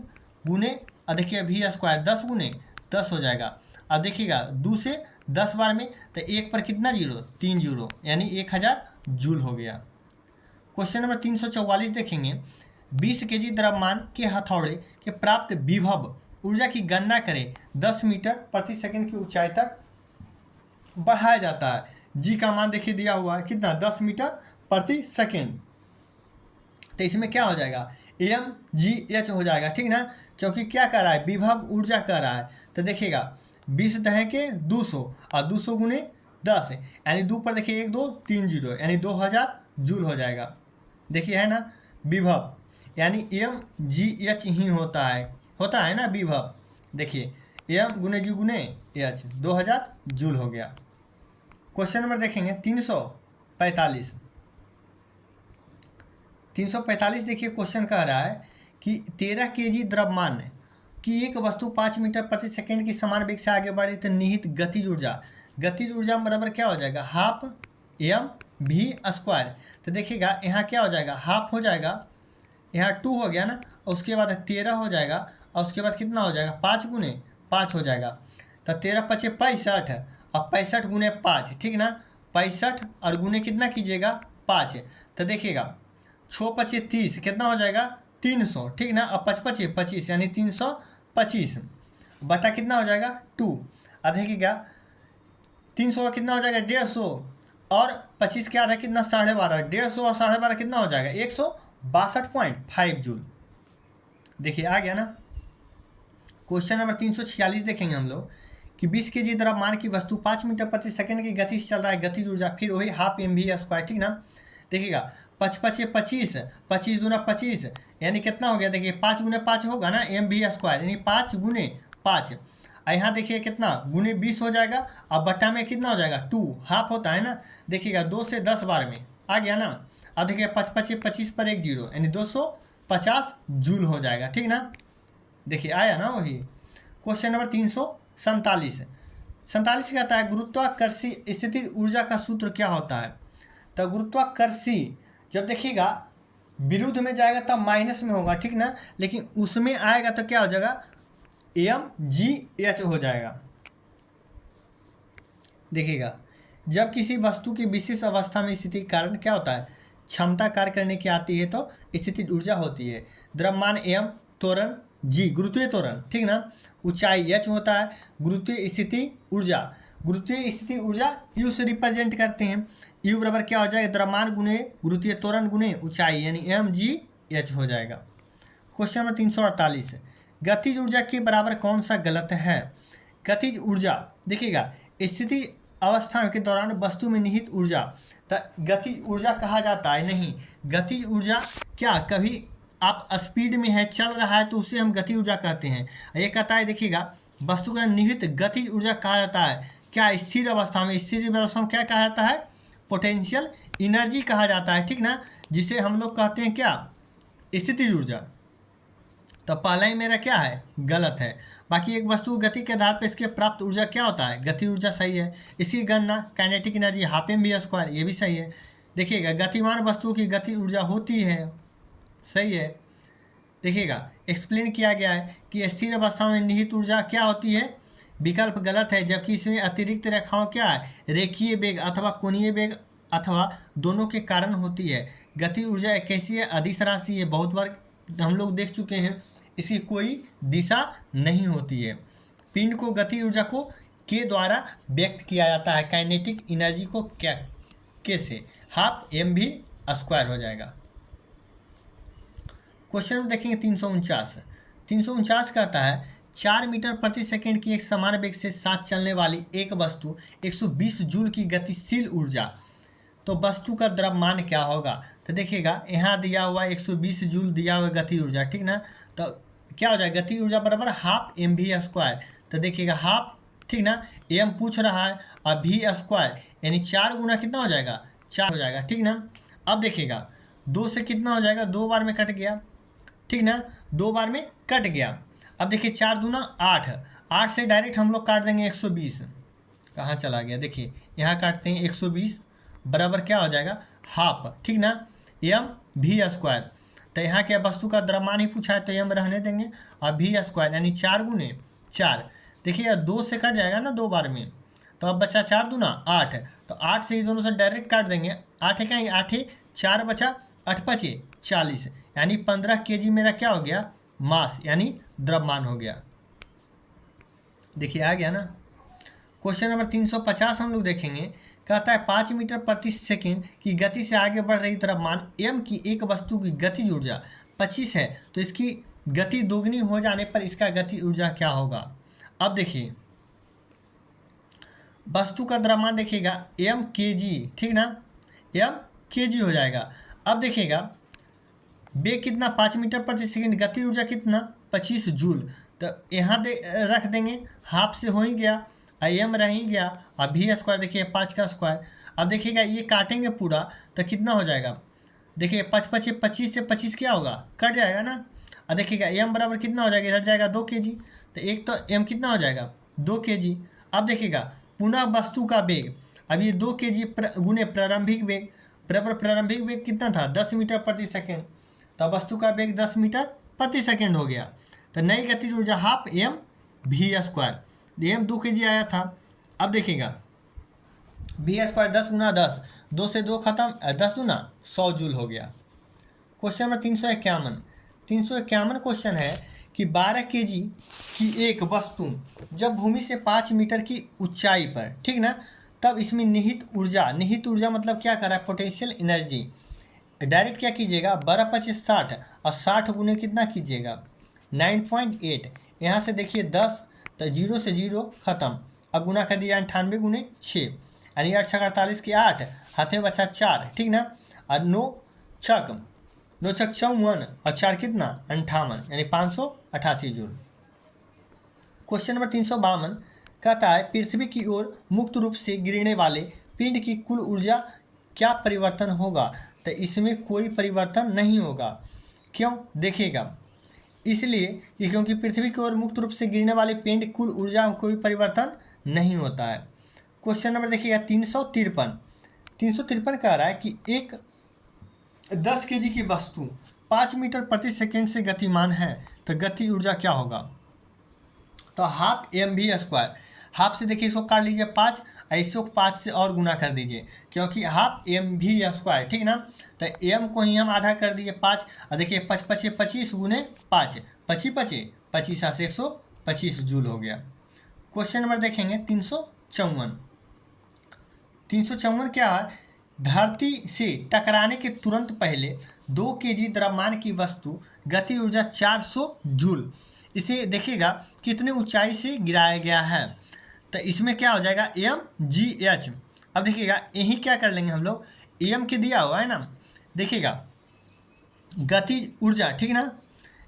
गुने, और देखिए v² 10 गुने 10 हो जाएगा। अब देखिएगा 2 से 10 बार में, तो 1 पर कितना जीरो, 3 जीरो, यानी 1000 जूल हो गया। क्वेश्चन नंबर 344 देखेंगे, 20 kg द्रव्यमान के हथौड़े के प्राप्त विभव ऊर्जा की गणना करें। 10 मीटर प्रति सेकंड की ऊंचाई तक बढ़ाया जाता है। जी का मान देखिए दिया हुआ है कितना, 10 मीटर प्रति सेकंड, तो इसमें क्या हो जाएगा mgh हो जाएगा, ठीक ना, क्योंकि क्या कर रहा है विभव ऊर्जा कर रहा है। तो देखिएगा 20 दहे के 200 और 200 गुने 10 यानी 2 पर देखिए 1 2 3 जीरो यानी 2000 जूल हो जाएगा। देखिए है ना विभव यानी mgh ही होता है ना विभव। देखिए m गुने जी गुने h 2000 जूल हो गया। क्वेश्चन नंबर देखेंगे 345 देखिए क्वेश्चन कह रहा है कि 13 kg द्रव्यमान की एक वस्तु 5 मीटर प्रति सेकंड की समान वेग से आगे बढ़ी, तो निहित गतिज ऊर्जा बराबर क्या हो जाएगा, हाफ mv²। तो देखिएगा यहाँ क्या हो जाएगा, हाफ हो जाएगा, यहाँ 2 हो गया ना, और उसके बाद 13 हो जाएगा, और उसके बाद कितना हो जाएगा 5 गुने 5 हो जाएगा। तो 13 × 5 = 65 और 65 गुने 5, ठीक ना, 65 और गुने कितना कीजिएगा 5। तो देखिएगा 6 × 5 = 30 कितना हो जाएगा 300, ठीक ना, और 5 × 5 = 25 यानी 325 बटा कितना हो जाएगा 2। अब देखिएगा 300 का कितना हो जाएगा 150 और 25 के आधा कितना 12.5, 150 और 12.5 कितना हो जाएगा 162.5 जूल। देखिए आ गया ना। क्वेश्चन नंबर 346 देखेंगे हम लोग कि 20 kg द्रव्यमान की वस्तु 5 मीटर प्रति सेकंड की गति से चल रहा है, गतिज ऊर्जा फिर वही हाफ mv², ठीक ना। देखिएगा 5 × 5 = 25, 25 दूना 25 यानी कितना हो गया, देखिए 5 गुने 5 होगा ना mv² यानी 5 गुने 5। यहाँ देखिए कितना गुने 20 हो जाएगा, अब बट्टा में कितना हो जाएगा 2, हाफ होता है ना। देखिएगा 2 से 10 बार में आ गया ना। अब देखिए 5 × 5 = 25 पर 1 जीरो यानी 250 जूल हो जाएगा, ठीक ना। देखिए आया ना वही। क्वेश्चन नंबर 347 कहता है गुरुत्वाकर्षी स्थिति ऊर्जा का सूत्र क्या होता है। तो गुरुत्वाकर्षी जब देखिएगा विरुद्ध में जाएगा तब माइनस में होगा, ठीक ना, लेकिन उसमें आएगा तो क्या हो जाएगा mgh हो जाएगा। देखिएगा जब किसी वस्तु की विशेष अवस्था में स्थिति के कारण क्या होता है, क्षमता कार्य करने की आती है तो स्थिति ऊर्जा होती है। द्रव्यमान m, त्वरण g, गुरुत्वीय त्वरण, ठीक ना, ऊंचाई h होता है। गुरुत्वीय स्थिति ऊर्जा u से रिप्रेजेंट करते हैं। u बराबर क्या हो जाएगा, द्रव्यमान गुने गुरुत्वीय त्वरण गुने ऊंचाई यानी mgh हो जाएगा। क्वेश्चन नंबर 348 गतिज ऊर्जा के बराबर कौन सा गलत है। गतिज ऊर्जा देखिएगा स्थिति अवस्था के दौरान वस्तु में निहित ऊर्जा तो गतिज ऊर्जा कहा जाता है नहीं। गतिज ऊर्जा क्या, कभी आप स्पीड में है चल रहा है तो उसे हम गतिज ऊर्जा कहते हैं। ये कहता है देखिएगा वस्तु का निहित गतिज ऊर्जा कहा जाता है क्या, स्थिर अवस्था में क्या कहा जाता है, पोटेंशियल एनर्जी कहा जाता है, ठीक ना, जिसे हम लोग कहते हैं क्या स्थितिज ऊर्जा। तो पहला ही मेरा क्या है गलत है। बाकी एक वस्तु गति के आधार पर इसके प्राप्त ऊर्जा क्या होता है, गति ऊर्जा सही है। इसकी गणना काइनेटिक एनर्जी हाफ mv², ये भी सही है। देखिएगा गतिमान वस्तुओं की गति ऊर्जा होती है, सही है। देखिएगा एक्सप्लेन किया गया है कि स्थिर अवस्था में निहित ऊर्जा क्या होती है, विकल्प गलत है, जबकि इसमें अतिरिक्त रेखाओं क्या है, रेखीय वेग अथवा कोणीय वेग अथवा दोनों के कारण होती है। गति ऊर्जा एक कैसी है, अदिश राशि है, बहुत बार हम लोग देख चुके हैं, इसकी कोई दिशा नहीं होती है। पिंड को गति ऊर्जा को के द्वारा व्यक्त किया जाता है, काइनेटिक एनर्जी को क्या कैसे, हाफ mv स्क्वायर हो जाएगा। क्वेश्चन में देखेंगे 349 कहता है 4 मीटर प्रति सेकंड की एक समान वेग से साथ चलने वाली एक वस्तु 120 जूल की गतिशील ऊर्जा, तो वस्तु का द्रव्यमान क्या होगा। तो देखिएगा यहाँ दिया हुआ 120 जूल दिया हुआ गति ऊर्जा, ठीक ना, तो क्या हो जाएगा गति ऊर्जा बराबर हाफ mv स्क्वायर। तो देखिएगा हाफ, ठीक ना, m पूछ रहा है और v स्क्वायर यानी 4 गुना कितना हो जाएगा 4 हो जाएगा, ठीक ना। अब देखिएगा 2 से कितना हो जाएगा 2 बार में कट गया, ठीक ना, 2 बार में कट गया। अब देखिए 4 दूना 8, 8 से डायरेक्ट हम लोग काट देंगे 120, कहाँ चला गया, देखिए यहाँ काटते हैं 120 बराबर क्या हो जाएगा हाफ, ठीक ना, m v स्क्वायर। तो यहाँ क्या वस्तु का द्रव्यमान ही पूछा है तो m रहने देंगे और v स्क्वायर यानी 4 गुने 4। देखिए 2 से कट जाएगा ना 2 बार में, तो अब बचा 4 दूना 8, तो 8 से ही दोनों से डायरेक्ट काट देंगे, 8 का 8 4 बचा 8 5 40 यानी 15 kg मेरा क्या हो गया मास यानी द्रव्यमान हो गया। देखिए आ गया ना। क्वेश्चन नंबर 350 हम लोग देखेंगे, कहता है 5 मीटर प्रति सेकंड की गति से आगे बढ़ रही द्रव्यमान m की एक वस्तु की गति ऊर्जा 25 है, तो इसकी गति दोगुनी हो जाने पर इसका गति ऊर्जा क्या होगा। अब देखिए वस्तु का द्रव्यमान देखिएगा m kg, ठीक ना, m kg हो जाएगा। अब देखिएगा वेग कितना 5 मीटर प्रति सेकंड, गति ऊर्जा कितना 25 जूल, तो यहाँ रख देंगे हाफ से हो ही गया, m रह ही गया और v स्क्वायर देखिए 5 का स्क्वायर। अब देखिएगा ये काटेंगे पूरा तो कितना हो जाएगा, देखिए 5 5 25 से 25 क्या होगा कट जाएगा ना। और देखिएगा m बराबर कितना हो जाएगा, इधर जाएगा 2 kg, तो एक तो m कितना हो जाएगा 2 kg। अब देखिएगा पुनः वस्तु का वेग, अब ये 2 kg गुने प्रारंभिक वेग बराबर प्रारंभिक वेग कितना था 10 मीटर प्रति सेकेंड, तो वस्तु का वेग 10 मीटर प्रति सेकेंड हो गया। तो नई गतिज ऊर्जा half m v square, m 2 kg आया था। अब देखिएगा v स्क्वायर 10 गुना 10, 2 से 2 खत्म, 10 गुना 100 जूल हो गया। क्वेश्चन नंबर 351 क्वेश्चन है कि 12 kg की एक वस्तु जब भूमि से 5 मीटर की ऊंचाई पर, ठीक ना, तब इसमें निहित ऊर्जा मतलब क्या कर रहा है पोटेंशियल एनर्जी, डायरेक्ट क्या कीजिएगा 12 5 60 और 60 गुने कितना कीजिएगा 9.8, यहाँ से देखिए 10 तो 0 से 0 खत्म, अब गुना कर दिया 98 गुने 6 यानी 8 छक 48 के 8, हाथ में बचा 4, ठीक ना, और 9 छक 54 और 4 कितना 58 यानी 588 जूल। क्वेश्चन नंबर 352 कहता है पृथ्वी की ओर मुक्त रूप से गिरने वाले पिंड की कुल ऊर्जा क्या परिवर्तन होगा। तो इसमें कोई परिवर्तन नहीं होगा, क्यों, देखिएगा इसलिए कि क्योंकि पृथ्वी की ओर मुक्त रूप से गिरने वाले पिंड कुल ऊर्जा में कोई परिवर्तन नहीं होता है। क्वेश्चन नंबर देखिएगा 353 कह रहा है कि एक 10 kg की वस्तु 5 मीटर प्रति सेकेंड से गतिमान है, तो गति ऊर्जा क्या होगा। तो हाफ mv स्क्वायर, हाफ से देखिए इसको काट लीजिए 5, इसको 5 से और गुना कर दीजिए क्योंकि हाफ mv स्क्वायर, ठीक ना, तो m को ही हम आधा कर दिए 5, और देखिए 5 5 25 गुने 5 25 25 25 से 125 जूल हो गया। क्वेश्चन नंबर देखेंगे 354 क्या है, धरती से टकराने के तुरंत पहले 2 kg द्रव्यमान की वस्तु गति ऊर्जा 400 जूल, इसे देखिएगा कितने ऊंचाई से गिराया गया है, तो इसमें क्या हो जाएगा mgh। अब देखिएगा यही क्या कर लेंगे हम लोग, m के दिया हुआ है ना, देखिएगा गति ऊर्जा, ठीक ना,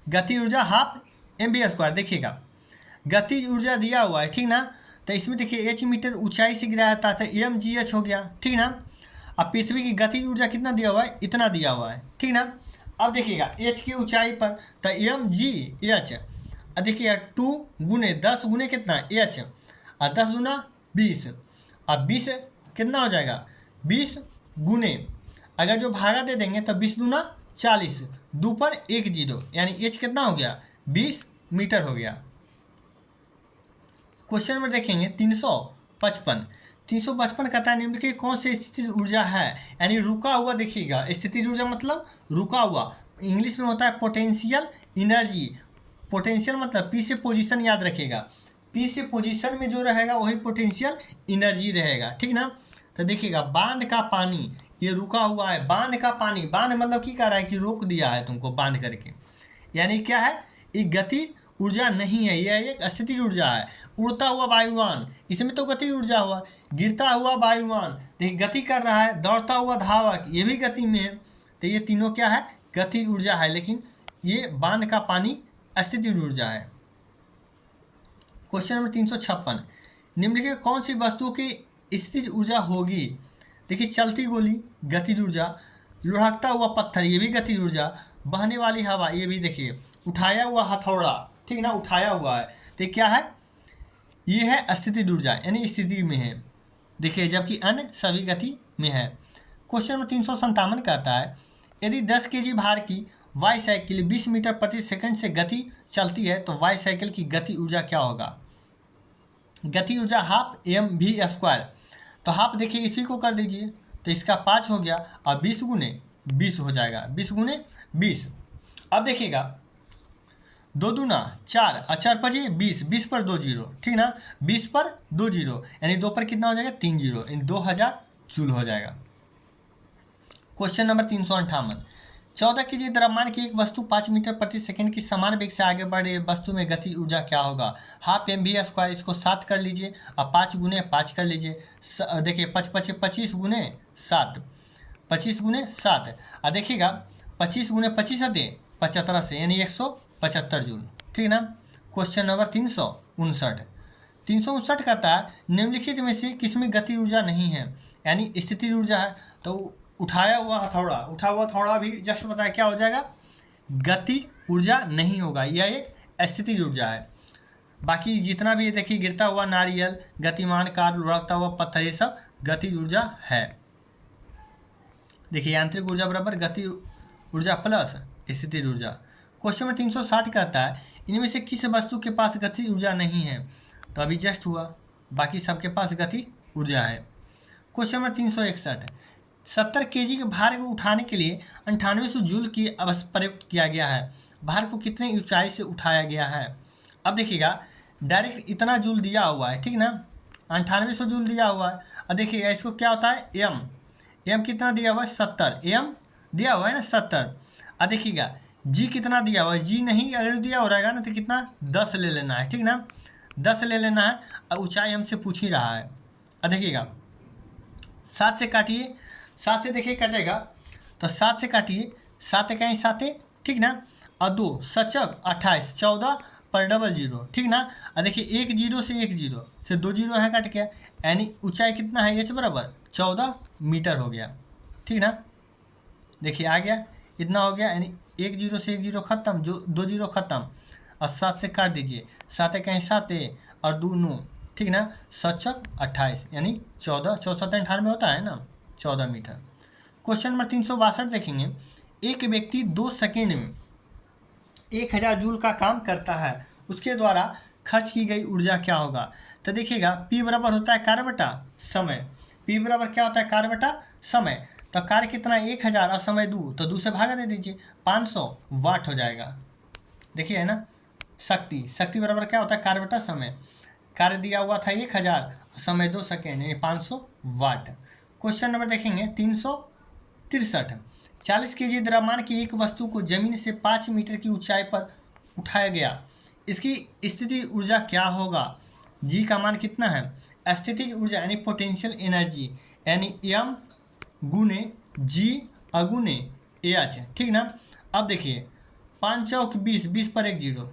गति ऊर्जा हाफ mv स्क्वायर, देखिएगा गति ऊर्जा दिया हुआ है, ठीक ना, तो इसमें देखिए h मीटर ऊंचाई से गिराया था तो mgh हो गया, ठीक ना। अब पृथ्वी की गति ऊर्जा कितना दिया हुआ है, इतना दिया हुआ है, ठीक ना। अब देखिएगा h की ऊंचाई पर तो mgh, अब देखिएगा 2 गुने 10 गुने कितना h, और 10 गुना 20, अब 20 कितना हो जाएगा 20 गुने, अगर जो भागा दे देंगे तो 20 दूना 40, 2 पर 1 0 यानी h कितना हो गया 20 मीटर हो गया। क्वेश्चन नंबर देखेंगे 355 कहता है निम्नलिखित कौन सी स्थितिज ऊर्जा है, यानी रुका हुआ, देखिएगा स्थितिज ऊर्जा मतलब रुका हुआ, इंग्लिश में होता है पोटेंशियल एनर्जी, पोटेंशियल मतलब पी से पोजीशन याद रखिएगा, पी से पोजीशन में जो रहेगा वही पोटेंशियल एनर्जी रहेगा, ठीक ना। तो देखिएगा बांध का पानी ये रुका हुआ है, बांध का पानी, बांध मतलब की कह रहा है कि रोक दिया है तुमको बांध करके, यानी क्या है, ये गति ऊर्जा नहीं है, यह एक स्थितिज ऊर्जा है। उड़ता हुआ वायुयान, इसमें तो गति ऊर्जा हुआ। गिरता हुआ वायुयान, देखिए गति कर रहा है। दौड़ता हुआ धावक, ये भी गति में है। तो ये तीनों क्या है, गति ऊर्जा है, लेकिन ये बांध का पानी स्थितिज ऊर्जा है। क्वेश्चन नंबर 356, निम्नलिखित कौन सी वस्तु की स्थितिज ऊर्जा होगी। देखिए चलती गोली गतिज ऊर्जा, लुढ़कता हुआ पत्थर ये भी गतिज ऊर्जा, बहने वाली हवा ये भी, देखिए उठाया हुआ हथौड़ा, ठीक ना, उठाया हुआ है, तो क्या है, ये है स्थितिज ऊर्जा, यानी स्थिति में है। देखिए जबकि अन्य सभी गति में है। क्वेश्चन नंबर 357 कहता है, यदि 10 kg भार की वाई साइकिल 20 मीटर प्रति सेकंड से गति चलती है तो वाई साइकिल की गति ऊर्जा क्या होगा। गति ऊर्जा हाफ mv²। तो हाफ देखिए इसी को कर दीजिए, तो इसका 5 हो गया और 20 गुने 20 हो जाएगा, 20 गुने 20। अब देखिएगा 2 दूना 4 और 4 पचे 20, 20 पर 2 जीरो, ठीक ना, 20 पर 2 जीरो, यानी 2 पर कितना हो जाएगा, 3 जीरो, यानी 2000 जूल हो जाएगा। क्वेश्चन नंबर 358, 14 kg द्रव्यमान की एक वस्तु 5 मीटर प्रति सेकंड की समान वेग से आगे बढ़ रही वस्तु में गति ऊर्जा क्या होगा। हाफ mv², इसको 7 कर लीजिए और 5 गुने 5 कर लीजिए। देखिए 5 पचे 25 गुने 7, 25 गुने 7, और देखिएगा 25 गुने 25 दे 75 से, यानी 175 जूल, ठीक ना। क्वेश्चन नंबर 359 कहता है, निम्नलिखित में से किसमें गति ऊर्जा नहीं है, यानी स्थितिज ऊर्जा है। तो उठाया हुआ हथौड़ा, उठा हुआ हथौड़ा भी जस्ट बताया क्या हो जाएगा, गति ऊर्जा नहीं होगा, यह एक स्थितिज ऊर्जा है। बाकी जितना भी देखिए गिरता हुआ नारियल, गतिमान कार, लुढ़कता हुआ पत्थर, ये सब गति ऊर्जा है। देखिए यांत्रिक ऊर्जा बराबर गति ऊर्जा प्लस स्थितिज ऊर्जा। क्वेश्चन नंबर 360 कहता है, इनमें से किस वस्तु के पास गति ऊर्जा नहीं है। तो अभी जस्ट हुआ, बाकी सबके पास गति ऊर्जा है। क्वेश्चन नंबर 361, 70 kg के भार को उठाने के लिए 9800 जूल की अवश्य प्रयुक्त किया गया है। भार को कितने ऊंचाई से उठाया गया है। अब देखिएगा डायरेक्ट इतना जूल दिया हुआ है, ठीक ना, 9800 जूल दिया हुआ है। और देखिएगा इसको क्या होता है, एम कितना दिया हुआ है, 70 एम दिया हुआ है ना, 70। और देखिएगा जी कितना दिया हुआ है, जी नहीं अगर दिया हो रहेगा ना तो कितना 10 ले लेना है, ठीक ना, 10 ले लेना है। और ऊंचाई हमसे पूछ ही रहा है। और देखिएगा 7 से काटिए, 7 से देखिए कटेगा, तो 7 से काटिए, 7 कहीं 7, ठीक ना, और 2 सचक 28, 14 पर डबल जीरो, ठीक ना। और देखिए 1 जीरो से 1 जीरो से 2 जीरो है कट गया, यानी ऊंचाई कितना है, एच बराबर 14 मीटर हो गया, ठीक ना। देखिए आ गया, इतना हो गया, यानी 1 जीरो से 1 जीरो खत्म, जो 2 जीरो खत्म, और 7 से काट दीजिए, 7 कहीं 7 और 2 9, ठीक ना, सचक 28, यानी 14, 14 98 होता है ना, 14 मीटर। क्वेश्चन नंबर 362 देखेंगे, एक व्यक्ति 2 सेकेंड में 1000 जूल का काम करता है, उसके द्वारा खर्च की गई ऊर्जा क्या होगा। तो देखिएगा P बराबर होता है कार्य बटा समय, P बराबर क्या होता है, कार्य बटा समय। तो कार्य कितना 1000 और समय 2, तो 2 से भागा दे दीजिए, 500 वाट हो जाएगा। देखिए है ना, शक्ति बराबर क्या होता है, कार्य बटा समय। कार्य दिया हुआ था 1000, समय 2 सेकेंड, यानी 500 वाट। क्वेश्चन नंबर देखेंगे 363, 40 kg द्रव्यमान की एक वस्तु को जमीन से 5 मीटर की ऊंचाई पर उठाया गया, इसकी स्थितिज ऊर्जा क्या होगा। जी का मान कितना है, स्थितिज ऊर्जा यानी पोटेंशियल एनर्जी, यानी एम गुने जी अगुने एच, ठीक ना। अब देखिए 5 चौक 20, 20 पर 1 जीरो,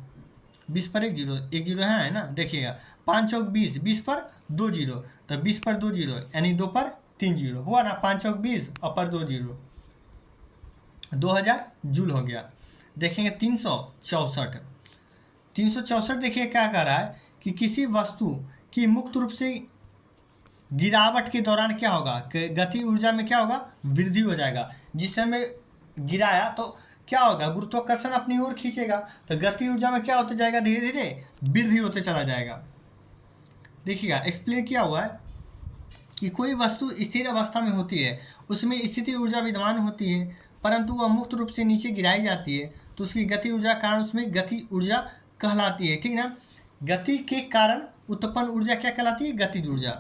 20 पर 1 जीरो, 1 जीरो है ना, देखिएगा 5 चौक 20, 20 पर 2 जीरो, तो 20 पर 2 जीरो, यानी 2 पर 3 जीरो हुआ ना, 5 चौक 20 और पर 2 जीरो, 2000 जूल हो गया। देखेंगे 364 देखिए क्या कह रहा है कि किसी वस्तु की मुक्त रूप से गिरावट के दौरान क्या होगा, गति ऊर्जा में क्या होगा, वृद्धि हो जाएगा। जिस समय गिराया तो क्या होगा, गुरुत्वाकर्षण अपनी ओर खींचेगा, तो गति ऊर्जा में क्या होते जाएगा, धीरे धीरे वृद्धि होते चला जाएगा। देखिएगा एक्सप्लेन किया हुआ है कि कोई वस्तु स्थिर अवस्था में होती है, उसमें स्थिति ऊर्जा विद्यमान होती है, परंतु वह मुक्त रूप से नीचे गिराई जाती है तो उसकी गति ऊर्जा कारण उसमें गति ऊर्जा कहलाती है, ठीक ना। गति के कारण उत्पन्न ऊर्जा क्या कहलाती है? गतिज ऊर्जा।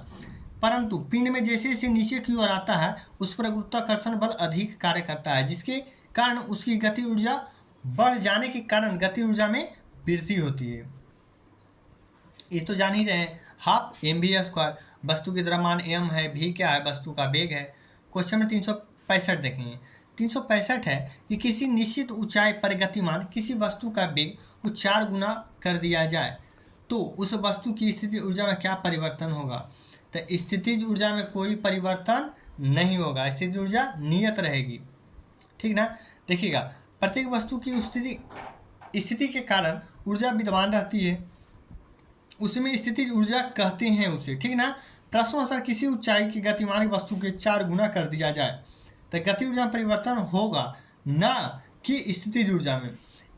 परंतु पिंड में जैसे जैसे नीचे की ओर आता है उस पर गुरुत्वाकर्षण बल अधिक कार्य करता है, जिसके कारण उसकी गति ऊर्जा बढ़ जाने के कारण गति ऊर्जा में वृद्धि होती है। ये तो जान ही रहे हैं, हाफ mv²। वस्तु की द्रव्यमान m है, v क्या है? वस्तु का वेग है। क्वेश्चन में 365 देखेंगे। 365 है कि किसी निश्चित ऊंचाई पर गतिमान किसी वस्तु का वेग को 4 गुना कर दिया जाए तो उस वस्तु की स्थितिज ऊर्जा में क्या परिवर्तन होगा? तो स्थितिज ऊर्जा में कोई परिवर्तन नहीं होगा, स्थितिज ऊर्जा नियत रहेगी, ठीक ना। देखिएगा, प्रत्येक वस्तु की स्थिति के कारण ऊर्जा विद्यमान रहती है, उसमें स्थितिज ऊर्जा कहते हैं उसे, ठीक ना। प्रश्नानुसार किसी ऊंचाई की गतिमान वस्तु के 4 गुना कर दिया जाए तो गति ऊर्जा में परिवर्तन होगा, ना कि स्थितिज ऊर्जा में।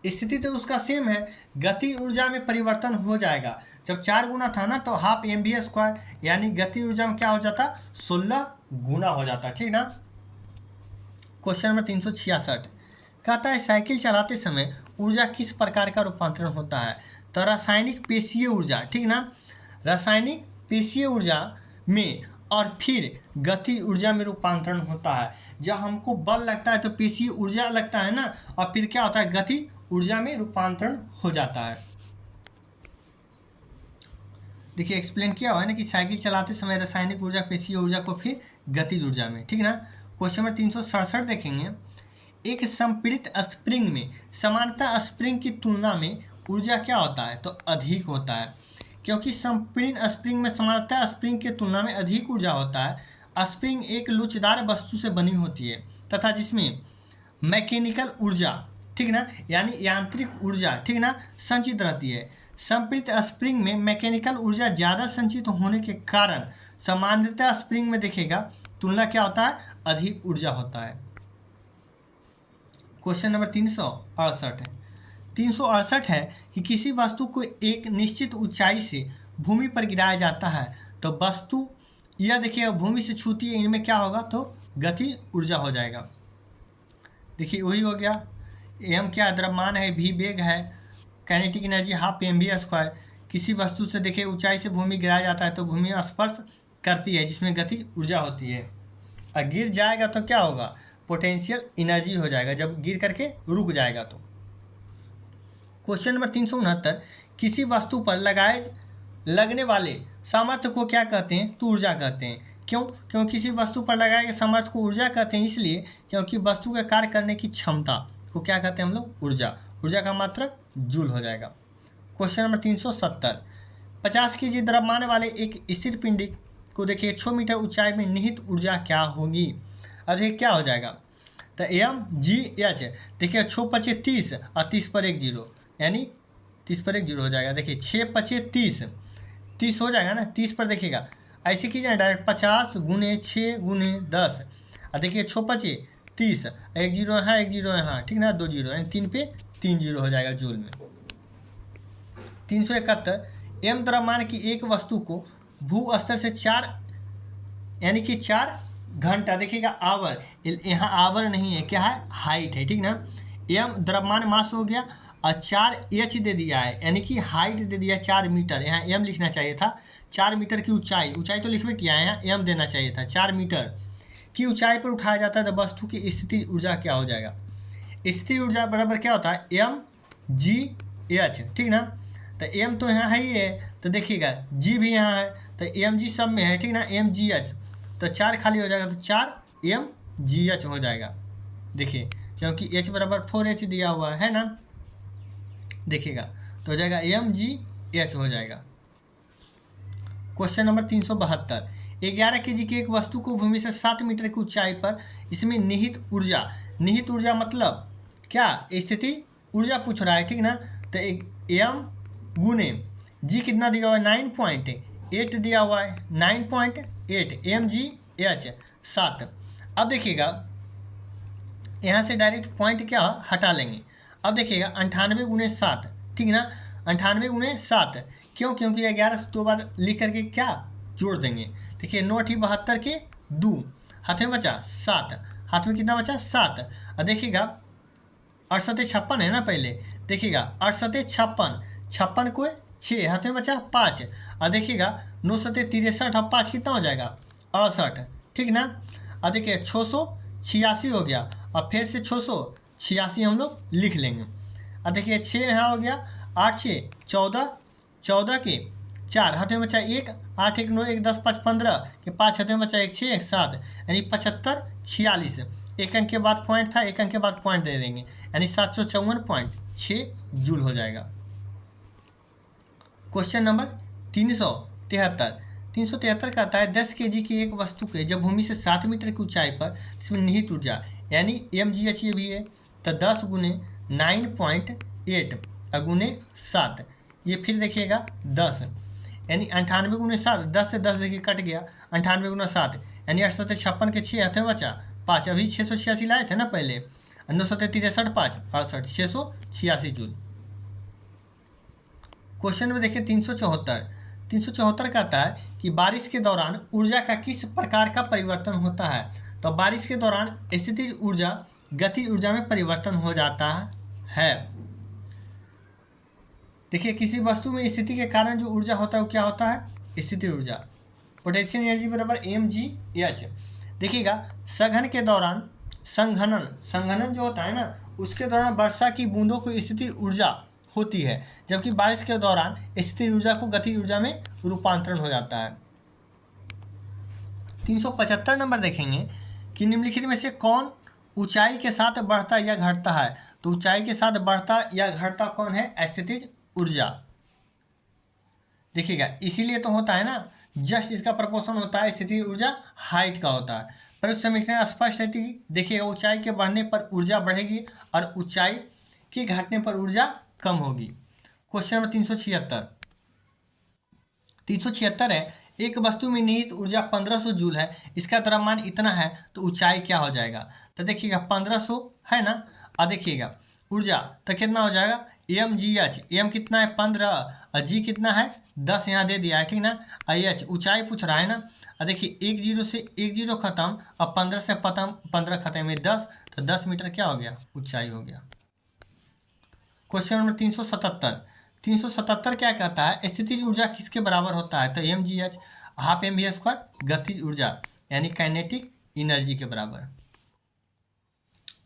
स्थिति तो उसका सेम है, गति ऊर्जा में परिवर्तन हो जाएगा। जब 4 गुना था ना तो हाफ mv², यानी गति ऊर्जा में क्या हो जाता? 16 गुना हो जाता, ठीक ना। क्वेश्चन नंबर 366 कहता है साइकिल चलाते समय ऊर्जा किस प्रकार का रूपांतरण होता है? तो रासायनिक पेशीय ऊर्जा, ठीक ना। रासायनिक पेशीय ऊर्जा में और फिर गति ऊर्जा में रूपांतरण होता है। जब हमको बल लगता है तो पेशीय ऊर्जा लगता है ना, और फिर क्या होता है? गति ऊर्जा में रूपांतरण हो जाता है। देखिए एक्सप्लेन किया हुआ है ना कि साइकिल चलाते समय रासायनिक ऊर्जा पेशीय ऊर्जा को फिर गतिज ऊर्जा में, ठीक ना। क्वेश्चन नंबर 367 देखेंगे। एक संपीड़ित स्प्रिंग में समानता स्प्रिंग की तुलना में ऊर्जा क्या होता है? तो अधिक होता है, क्योंकि संपीड़ित स्प्रिंग में समानता स्प्रिंग की तुलना में अधिक ऊर्जा होता है। स्प्रिंग एक लोचदार वस्तु से बनी होती है तथा जिसमें मैकेनिकल ऊर्जा, ठीक ना, यानी यांत्रिक ऊर्जा, ठीक ना, संचित रहती है। संपीड़ित स्प्रिंग में मैकेनिकल ऊर्जा ज़्यादा संचित होने के कारण सामान्यतः स्प्रिंग में देखिएगा तुलना क्या होता है? अधिक ऊर्जा होता है। क्वेश्चन नंबर 368 है। 368 है कि किसी वस्तु को एक निश्चित ऊंचाई से भूमि पर गिराया जाता है तो वस्तु यह देखिए भूमि से छूती है, इनमें क्या होगा? तो गति ऊर्जा हो जाएगा। देखिए वही हो गया, m क्या द्रव्यमान है, v वेग है, काइनेटिक एनर्जी हाफ mv²। किसी वस्तु से देखिए ऊंचाई से भूमि गिराया जाता है तो भूमि स्पर्श करती है जिसमें गति ऊर्जा होती है, और गिर जाएगा तो क्या होगा? पोटेंशियल एनर्जी हो जाएगा जब गिर करके रुक जाएगा तो। क्वेश्चन नंबर 369 किसी वस्तु पर लगने वाले सामर्थ्य को क्या कहते हैं? तो ऊर्जा कहते हैं। क्यों किसी वस्तु पर लगाए गए सामर्थ्य को ऊर्जा कहते हैं? इसलिए क्योंकि वस्तु के कार्य करने की क्षमता को क्या कहते हैं हम लोग? ऊर्जा। ऊर्जा का मात्रक जूल हो जाएगा। क्वेश्चन नंबर 370 50 kg द्रव्यमान वाले एक स्थिर पिंड को देखिए 100 मीटर ऊंचाई में निहित ऊर्जा क्या होगी? अरे क्या हो जाएगा? तो mgh देखिए 6 × 30 और 30 पर 1 0, यानी 30 पर 1 0 हो जाएगा। देखिए 6 × 30 हो जाएगा ना। 30 पर देखिएगा ऐसे कीजिए ना डायरेक्ट 50 × 6 × 10, और देखिए 6 × 30, 1 0 यहाँ 1 0 यहाँ, ठीक ना, 2 0, यानी 3 पे 3 0 हो जाएगा जूल में। 371 m द्रव्यमान की एक वस्तु को भू स्तर से 4 यानी कि 4 घंटा, देखिएगा आवर, यहाँ आवर नहीं है, क्या है? हाइट है, ठीक ना। m द्रव्यमान मास हो गया और 4 h दे दिया है, यानी कि हाइट दे दिया 4 मीटर, यहाँ m लिखना चाहिए था। 4 मीटर की ऊंचाई तो लिखवे किया है, यहाँ m देना चाहिए था। 4 मीटर की ऊंचाई पर उठाया जाता है तो वस्तु की स्थिति ऊर्जा क्या हो जाएगा? स्थिति ऊर्जा बराबर क्या होता है? mgh, ठीक ना। तो m तो यहाँ है ही है, तो देखिएगा g भी यहाँ है, तो mg सब में है, ठीक ना, mgh, तो 4 खाली हो जाएगा तो 4 mgh हो जाएगा। देखिए क्योंकि h बराबर 4h दिया हुआ है ना, देखिएगा तो हो जाएगा mgh हो जाएगा। क्वेश्चन नंबर 372 11 kg की एक वस्तु को भूमि से 7 मीटर की ऊंचाई पर इसमें निहित ऊर्जा मतलब क्या? स्थिति ऊर्जा पूछ रहा है, ठीक ना। तो m गुने g कितना दिया हुआ है? 9.8 दिया हुआ है, 9.8 mgh 7। अब देखिएगा यहाँ से डायरेक्ट पॉइंट क्या हटा लेंगे। अब देखिएगा 98 × 7, ठीक ना, 98 × 7 क्यों? क्योंकि 11 से 2 बार लिख करके क्या जोड़ देंगे। देखिए 9 × 72 के 2, हाथ में बचा 7, हाथ में कितना बचा? 7। और देखिएगा 68 56 है ना, पहले देखिएगा 68 56 56 को 6 हाथ में बचा 5। और देखिएगा 9 सत्ते 63 और 5 कितना हो जाएगा 68, ठीक ना। अब देखिए 686 हो गया, और फिर से 686 हम लोग लिख लेंगे। अब देखिए 6 यहाँ हो गया, 8 6 14, 14 के 4 हाथ में बचा 1, 8 1 9 1 10 5 15 के 5 हाथ में बचा 1 6 1 7, यानी 75 46। एक अंक के बाद पॉइंट था, एक अंक के बाद पॉइंट दे देंगे, यानी 754.6 जूल हो जाएगा। Question number 373। 373 कहता है 10 kg की एक वस्तु के जब भूमि से 7 मीटर की ऊंचाई पर इसमें निहित ऊर्जा यानी mgh ये भी है, तो 10 गुने 9.8 गुने 7, ये फिर देखिएगा 10, यानी 98 गुने 7, 10 से 10 देखिए कट गया, 98 गुना 7 यानी 856 के 6 हाथ में बचा 5। अभी 686 लाए थे ना पहले, 9 सत्ते 63 5 68 686 जूल। क्वेश्चन में देखिए 374। 374 कहता है कि बारिश के दौरान ऊर्जा का किस प्रकार का परिवर्तन होता है। तो बारिश के दौरान स्थितिज ऊर्जा गति ऊर्जा में परिवर्तन हो जाता है। देखिए किसी वस्तु में स्थिति के कारण जो ऊर्जा होता है वो क्या होता है, स्थितिज ऊर्जा। पोटेंशियल एनर्जी बराबर mgh। देखिएगा सघन के दौरान संघनन जो होता है ना, उसके दौरान वर्षा की बूंदों को स्थितिज ऊर्जा होती है, जबकि बारिश के दौरान स्थितिज ऊर्जा को गति ऊर्जा में रूपांतरण हो जाता है। 375 नंबर देखेंगे कि निम्नलिखित में से कौन ऊंचाई के साथ बढ़ता या घटता है। तो ऊंचाई के साथ बढ़ता या घटता कौन है, स्थितिज ऊर्जा। देखिएगा इसीलिए तो होता है ना, जस्ट इसका प्रपोर्शन होता है स्थितिज ऊर्जा हाइट का होता है। पर उस समीकरण स्पष्ट है कि देखिएगा ऊंचाई के बढ़ने पर ऊर्जा बढ़ेगी और ऊंचाई के घटने पर ऊर्जा कम होगी। Question number 376। 376 है एक वस्तु में निहित ऊर्जा 1500 जूल है, इसका द्रव्यमान इतना है, तो ऊंचाई क्या हो जाएगा। तो देखिएगा 1500 है ना, और देखिएगा ऊर्जा तो कितना हो जाएगा mgh। m कितना है 15 और g कितना है 10 यहाँ दे दिया है, ठीक ना। h ऊंचाई पूछ रहा है ना, और देखिए 1 0 से 1 0 खत्म और 15 से 15 खत्म है 10, तो 10 मीटर क्या हो गया, ऊंचाई हो गया। Question number 377। 377 क्या कहता है स्थितिज ऊर्जा किसके बराबर होता है। तो mgh हाफ mv² गतिज ऊर्जा यानी काइनेटिक एनर्जी के बराबर।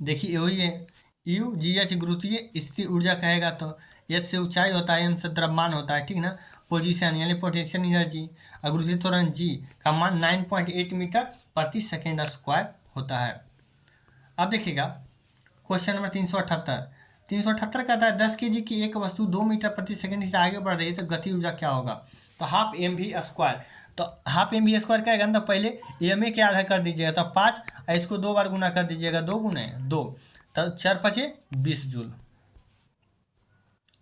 देखिए वही है, u gh गुरुत्वीय स्थिति ऊर्जा कहेगा, तो h से ऊंचाई होता है, m से द्रव्यमान होता है, ठीक ना। पोजीशन यानी पोटेंशियल एनर्जी, और गुरुत्वीय त्वरण g का मान 9.8 मीटर प्रति सेकेंड स्क्वायर होता है। अब देखिएगा क्वेश्चन नंबर 378। 378 कहता है 10 kg की एक वस्तु 2 मीटर प्रति सेकंड से आगे बढ़ रही है, तो गति ऊर्जा क्या होगा। तो हाफ mv²। तो हाफ mv² क्या है, तो पहले ma के आधा कर दीजिएगा, तो 5, और इसको 2 बार गुना कर दीजिएगा, 2 गुने 2, तो 4 5 20 जूल।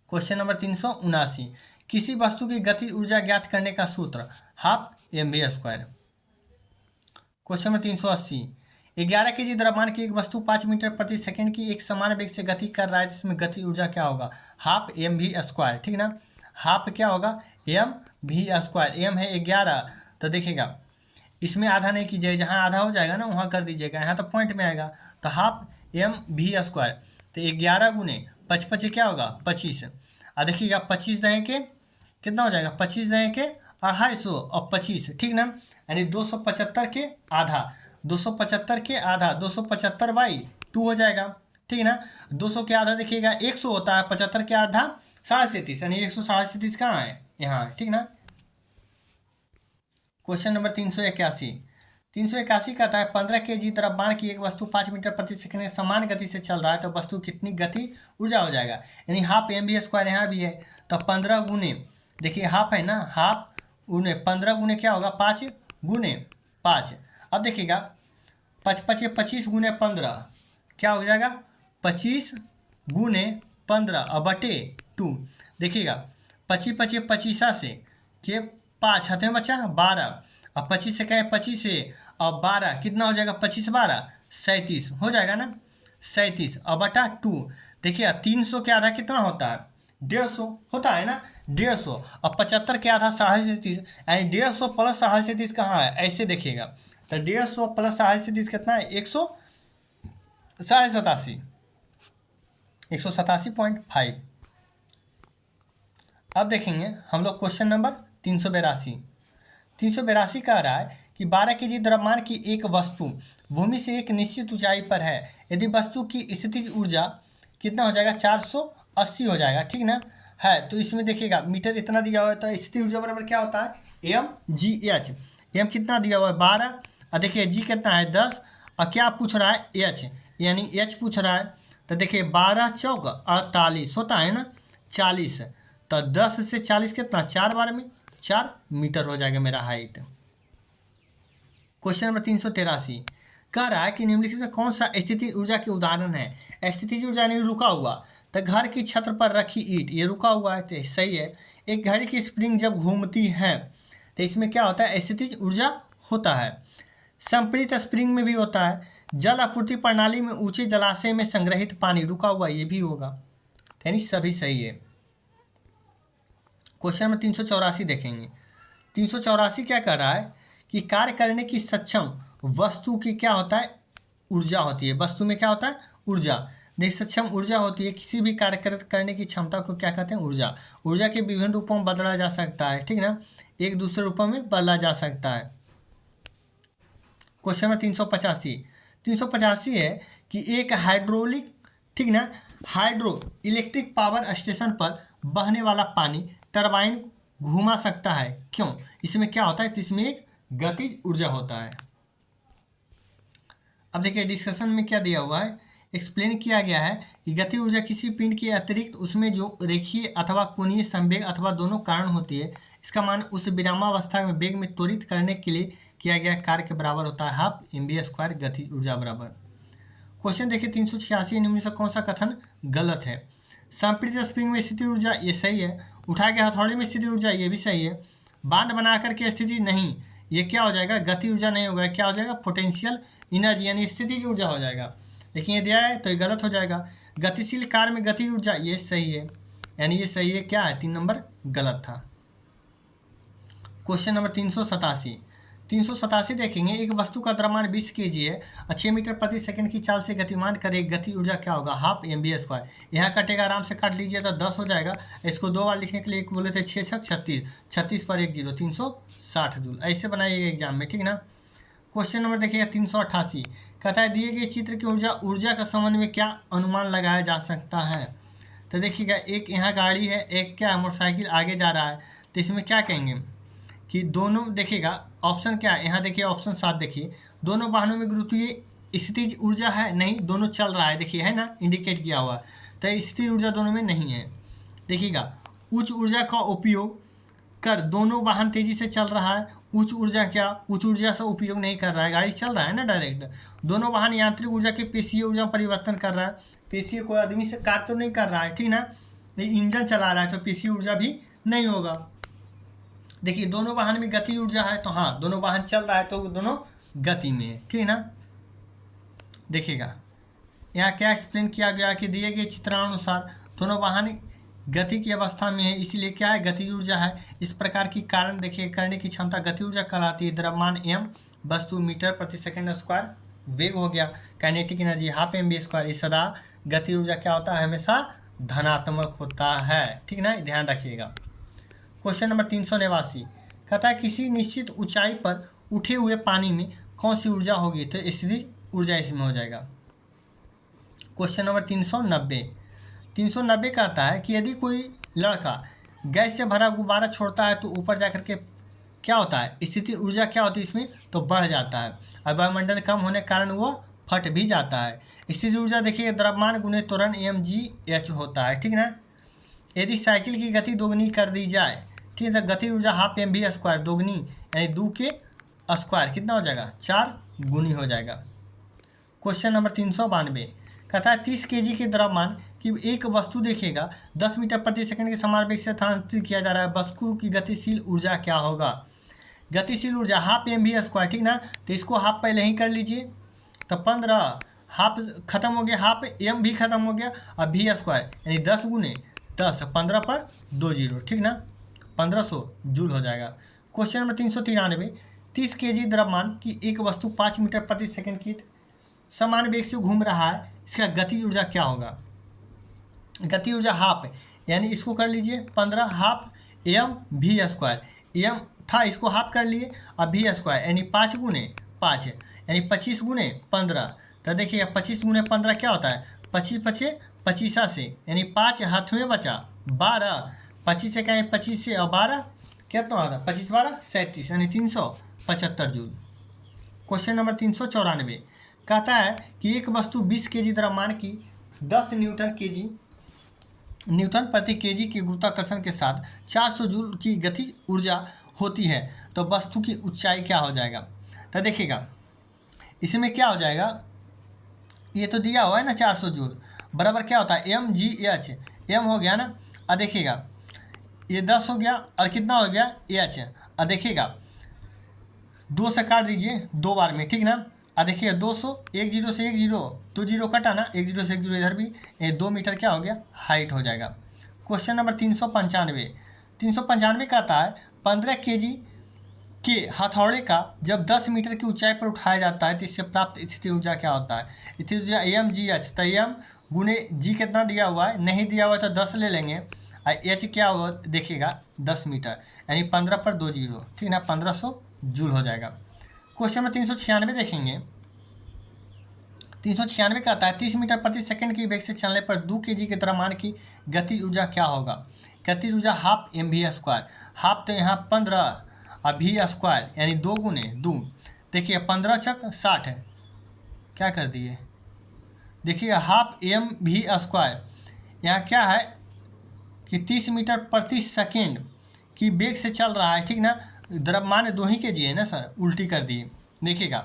Question number 379। किसी वस्तु की गति ऊर्जा ज्ञात करने का सूत्र half mv²। Question number 380। 11 kg द्रव्यमान की एक वस्तु 5 मीटर प्रति सेकंड की एक समान वेग से गति कर रहा है, जिसमें गति ऊर्जा क्या होगा, हाफ mv², ठीक ना। हाफ क्या होगा mv², m है 11, तो देखिएगा इसमें आधा नहीं कीजिएगा, जहाँ आधा हो जाएगा ना वहाँ कर दीजिएगा, यहाँ तो पॉइंट में आएगा, तो हाफ mv²। तो 11 गुने 5 5 क्या होगा 25, और देखिएगा 25 दहे के कितना हो जाएगा, 25 दहे के 250 और 25, ठीक ना, यानी 275 के आधा, 275 के आधा 275/2 हो जाएगा, ठीक ना। 200 के आधा देखिएगा 100 होता है, 75 के आधा 37.5, यानी 137 कहाँ है, यहाँ, ठीक ना। Question number 381। 381 कहता है 15 kg द्रव्यमान की एक वस्तु 5 मीटर प्रति सेकंड में समान गति से चल रहा है, तो वस्तु कितनी गति ऊर्जा हो जाएगा, यानी हाफ mv² यहाँ भी है, तो 15 गुने देखिए हाफ है ना, हाफ गुने 15 गुने क्या होगा 5 गुने 5। अब देखिएगा 5 5 25 गुने 15 क्या हो जाएगा, 25 गुने 15 और बटे 2। देखिएगा 25 25 25 से के 5 हाथ में बचा 12, और 25 से कहें 25 से और 12 कितना हो जाएगा, 25 12 37 हो जाएगा ना, 37 और बटा 2। देखिए 300 के आधा कितना होता है 150 होता है ना, 150, और 75 के आधा 37.5, यानी 150 प्लस 37.5 कहाँ है, ऐसे देखिएगा, तो 150 प्लस 37.5 कितना है 187.5। अब देखेंगे हम लोग क्वेश्चन नंबर 382 कह रहा है कि 12 केजी द्रव्यमान की एक वस्तु भूमि से एक निश्चित ऊंचाई पर है। यदि वस्तु की स्थितिज ऊर्जा कितना हो जाएगा, 480 हो जाएगा, ठीक ना है। तो इसमें देखिएगा मीटर इतना दिया हुआ है, तो स्थितिज ऊर्जा बराबर क्या होता है, एम जी एच। एम कितना दिया हुआ है, 12, और देखिए जी कितना है, 10, और क्या पूछ रहा है, एच, यानी एच पूछ रहा है। तो देखिए 12 चौक 48 होता है ना, 40, तो 10 से 40 कितना, 4 बार में 4 मीटर हो जाएगा मेरा हाइट। क्वेश्चन नंबर 383 कह रहा है कि निम्नलिखित में कौन सा स्थिति ऊर्जा के उदाहरण है। स्थिति ऊर्जा यानी रुका हुआ, तो घर की छत पर रखी ईंट, ये रुका हुआ है, तो सही है। एक घड़ी की स्प्रिंग जब घूमती है तो इसमें क्या होता है, स्थितिज ऊर्जा होता है। संपीड़ित स्प्रिंग में भी होता है। जल आपूर्ति प्रणाली में ऊंचे जलाशय में संग्रहित पानी, रुका हुआ, ये भी होगा, यानी सभी सही है। क्वेश्चन नंबर 384 देखेंगे। 384 क्या कर रहा है कि कार्य करने की सक्षम वस्तु की क्या होता है, ऊर्जा होती है। वस्तु में क्या होता है, ऊर्जा। देख, सक्षम ऊर्जा होती है, किसी भी कार्य करने की क्षमता को क्या कहते हैं, ऊर्जा। ऊर्जा के विभिन्न रूपों में बदला जा सकता है, ठीक ना, एक दूसरे रूपों में बदला जा सकता है। क्वेश्चन नंबर 385 है कि एक हाइड्रोलिक, ठीक ना, हाइड्रो इलेक्ट्रिक पावर स्टेशन पर बहने वाला पानी टरबाइन घुमा सकता है, क्यों। इसमें क्या होता है, तो इसमें एक गतिज ऊर्जा होता है। अब देखिए डिस्कशन में क्या दिया हुआ है, एक्सप्लेन किया गया है कि गति ऊर्जा किसी पिंड के अतिरिक्त उसमें जो रेखीय अथवा कोणीय संवेग अथवा दोनों कारण होती है, इसका मान उस विरामावस्था में वेग में त्वरित करने के लिए किया गया कार्य के बराबर होता है, हाफ mv² गति ऊर्जा बराबर। क्वेश्चन देखिए 386, निम्न से कौन सा कथन गलत है। संपीड़ित स्प्रिंग में स्थिति ऊर्जा, ये सही है। उठाए गए हथौड़े में स्थिति ऊर्जा, ये भी सही है। बांध बनाकर के स्थिति, नहीं, ये क्या हो जाएगा, गति ऊर्जा नहीं होगा, क्या हो जाएगा, पोटेंशियल एनर्जी यानी स्थितिज ऊर्जा हो जाएगा। लेकिन ये दिया है तो ये गलत हो जाएगा। गतिशील कार्य में गति ऊर्जा, ये सही है, यानी ये सही है, क्या है, 3 नंबर गलत था। क्वेश्चन नंबर 387 देखेंगे। एक वस्तु का द्रव्यमान 20 kg है और 6 मीटर प्रति सेकंड की चाल से गतिमान करे, गति ऊर्जा क्या होगा, हाफ mv²। यहाँ कटेगा, आराम से काट लीजिए तो 10 हो जाएगा। इसको 2 बार लिखने के लिए एक बोले थे 6 छक 36, 36 पर 1 0, 360 जूल, ऐसे बनाइएगा एग्जाम में, ठीक ना। क्वेश्चन नंबर देखिएगा 388 कहता है दिए गए चित्र की ऊर्जा का संबंध में क्या अनुमान लगाया जा सकता है। तो देखिएगा एक यहाँ गाड़ी है, एक क्या है, मोटरसाइकिल आगे जा रहा है, तो इसमें क्या कहेंगे कि दोनों, देखिएगा ऑप्शन क्या है, यहाँ देखिए ऑप्शन 7 देखिए, दोनों वाहनों में गुरुत्वीय स्थितिज ऊर्जा है, नहीं, दोनों चल रहा है, देखिए है ना, इंडिकेट किया हुआ, तो स्थितिज ऊर्जा दोनों में नहीं है। देखिएगा उच्च ऊर्जा का उपयोग कर दोनों वाहन तेजी से चल रहा है, उच्च ऊर्जा से उपयोग नहीं कर रहा है, गाड़ी चल रहा है ना डायरेक्ट। दोनों वाहन यांत्रिक ऊर्जा के पेशीय ऊर्जा में परिवर्तन कर रहा है, पेशीय कोई आदमी से कार्य तो नहीं कर रहा है, ठीक ना, इंजन चला रहा है तो पेशीय ऊर्जा भी नहीं होगा। देखिए दोनों वाहन में गति ऊर्जा है, तो हाँ दोनों वाहन चल रहा है तो दोनों गति में है, ठीक ना। देखिएगा यहाँ क्या एक्सप्लेन किया गया कि दिए गए चित्रानुसार दोनों वाहन गति की अवस्था में है, इसीलिए क्या है, गति ऊर्जा है। इस प्रकार की कारण देखिए करने की क्षमता गति ऊर्जा कहलाती है। द्रव्यमान m, वस्तु मीटर प्रति सेकंड स्क्वायर, वेग हो गया, काइनेटिक एनर्जी हाफ mv²। इस सदा गति ऊर्जा क्या होता है, हमेशा धनात्मक होता है, ठीक ना, ध्यान रखिएगा। क्वेश्चन नंबर 389 कहता है किसी निश्चित ऊंचाई पर उठे हुए पानी में कौन सी ऊर्जा होगी, तो स्थितिज ऊर्जा इसमें हो जाएगा। क्वेश्चन नंबर 390 कहता है कि यदि कोई लड़का गैस से भरा गुब्बारा छोड़ता है तो ऊपर जाकर के क्या होता है, स्थिति ऊर्जा क्या होती है इसमें, तो बढ़ जाता है, और वायुमंडल कम होने के कारण वो फट भी जाता है। स्थिति ऊर्जा देखिए द्रव्यमान गुणे त्वरण mgh होता है, ठीक ना। यदि साइकिल की गति दोगुनी कर दी जाए, ठीक है, तो गति ऊर्जा हाफ mv², दोगुनी यानी 2 के स्क्वायर कितना हो जाएगा, 4 गुनी हो जाएगा। क्वेश्चन नंबर 392 कहता है 30 kg के द्रव्यमान कि एक वस्तु देखिएगा 10 मीटर प्रति सेकंड के समान वेग से स्थानांतरित किया जा रहा है, वस्तु की गतिशील ऊर्जा क्या होगा। गतिशील ऊर्जा हाफ mv², ठीक ना, तो इसको हाफ पहले ही कर लीजिए, तो 15, हाफ खत्म हो गया, हाफ m भी खत्म हो गया, और v² यानी 10 गुने 10, 15 पर 2 0, ठीक ना, 1500 जूल हो जाएगा। क्वेश्चन नंबर 393 30 kg द्रव्यमान की एक वस्तु 5 मीटर प्रति सेकंड की समान वेग से घूम रहा है, इसका गति ऊर्जा क्या होगा। गति ऊर्जा हाफ यानी इसको कर लीजिए 15 हाफ एम भी स्क्वायर, एम था इसको हाफ कर लिए, अब भी स्क्वायर यानी 5 गुने 5 यानी 25 गुने 15। तो देखिए 25 गुने 15 क्या होता है, 25 पचे 25 से यानी 5 हाथ में बचा 12, 25 से कहें 25 से और 12 कितना होता है, 25 12 37 यानी 375 जूल। क्वेश्चन नंबर 394 कहता है कि एक वस्तु 20 केजी द्रव्यमान की 10 न्यूटन प्रति केजी की गुरुत्वाकर्षण के साथ 400 जूल की गति ऊर्जा होती है, तो वस्तु की ऊंचाई क्या हो जाएगा। तो देखिएगा इसमें क्या हो जाएगा, ये तो दिया हुआ है ना 400 जूल बराबर क्या होता है एम जी एच, एम हो गया ना, अब देखिएगा ये 10 हो गया और कितना हो गया एच, अब देखिएगा 2 से काट दीजिए 2 बार में, ठीक ना। अब देखिए 200 1 जीरो से 1 जीरो 2 जीरो कटा ना, 1 जीरो से 1 जीरो इधर भी, ये 2 मीटर क्या हो गया हाइट हो जाएगा। क्वेश्चन नंबर 395 कहता है 15 केजी के हथौड़े का जब 10 मीटर की ऊंचाई पर उठाया जाता है तो इससे प्राप्त स्थिति ऊर्जा क्या होता है। स्थिति ऊर्जा एम जी एच, तो एम गुने जी कितना दिया हुआ है, नहीं दिया हुआ है तो 10 ले लेंगे, और एच क्या हुआ देखिएगा 10 मीटर यानी 15 पर 2 जीरो, ठीक ना, 1500 जूल हो जाएगा। क्वेश्चन नंबर 396 देखेंगे, 396 कहता है 30 मीटर प्रति सेकंड की वेग से चलने पर 2 केजी के द्रव्यमान की गति ऊर्जा क्या होगा। गति ऊर्जा हाफ एम भी स्क्वायर, हाफ तो यहाँ 15 और भी स्क्वायर यानी 2 गुने 2, देखिए 15 चक 60 है, क्या कर दिए, देखिए हाफ एम भी स्क्वायर, यहाँ क्या है कि 30 मीटर प्रति सेकेंड की वेग से चल रहा है, ठीक ना, द्रव्यमान 2 ही केजी है ना सर, उल्टी कर दिए, देखिएगा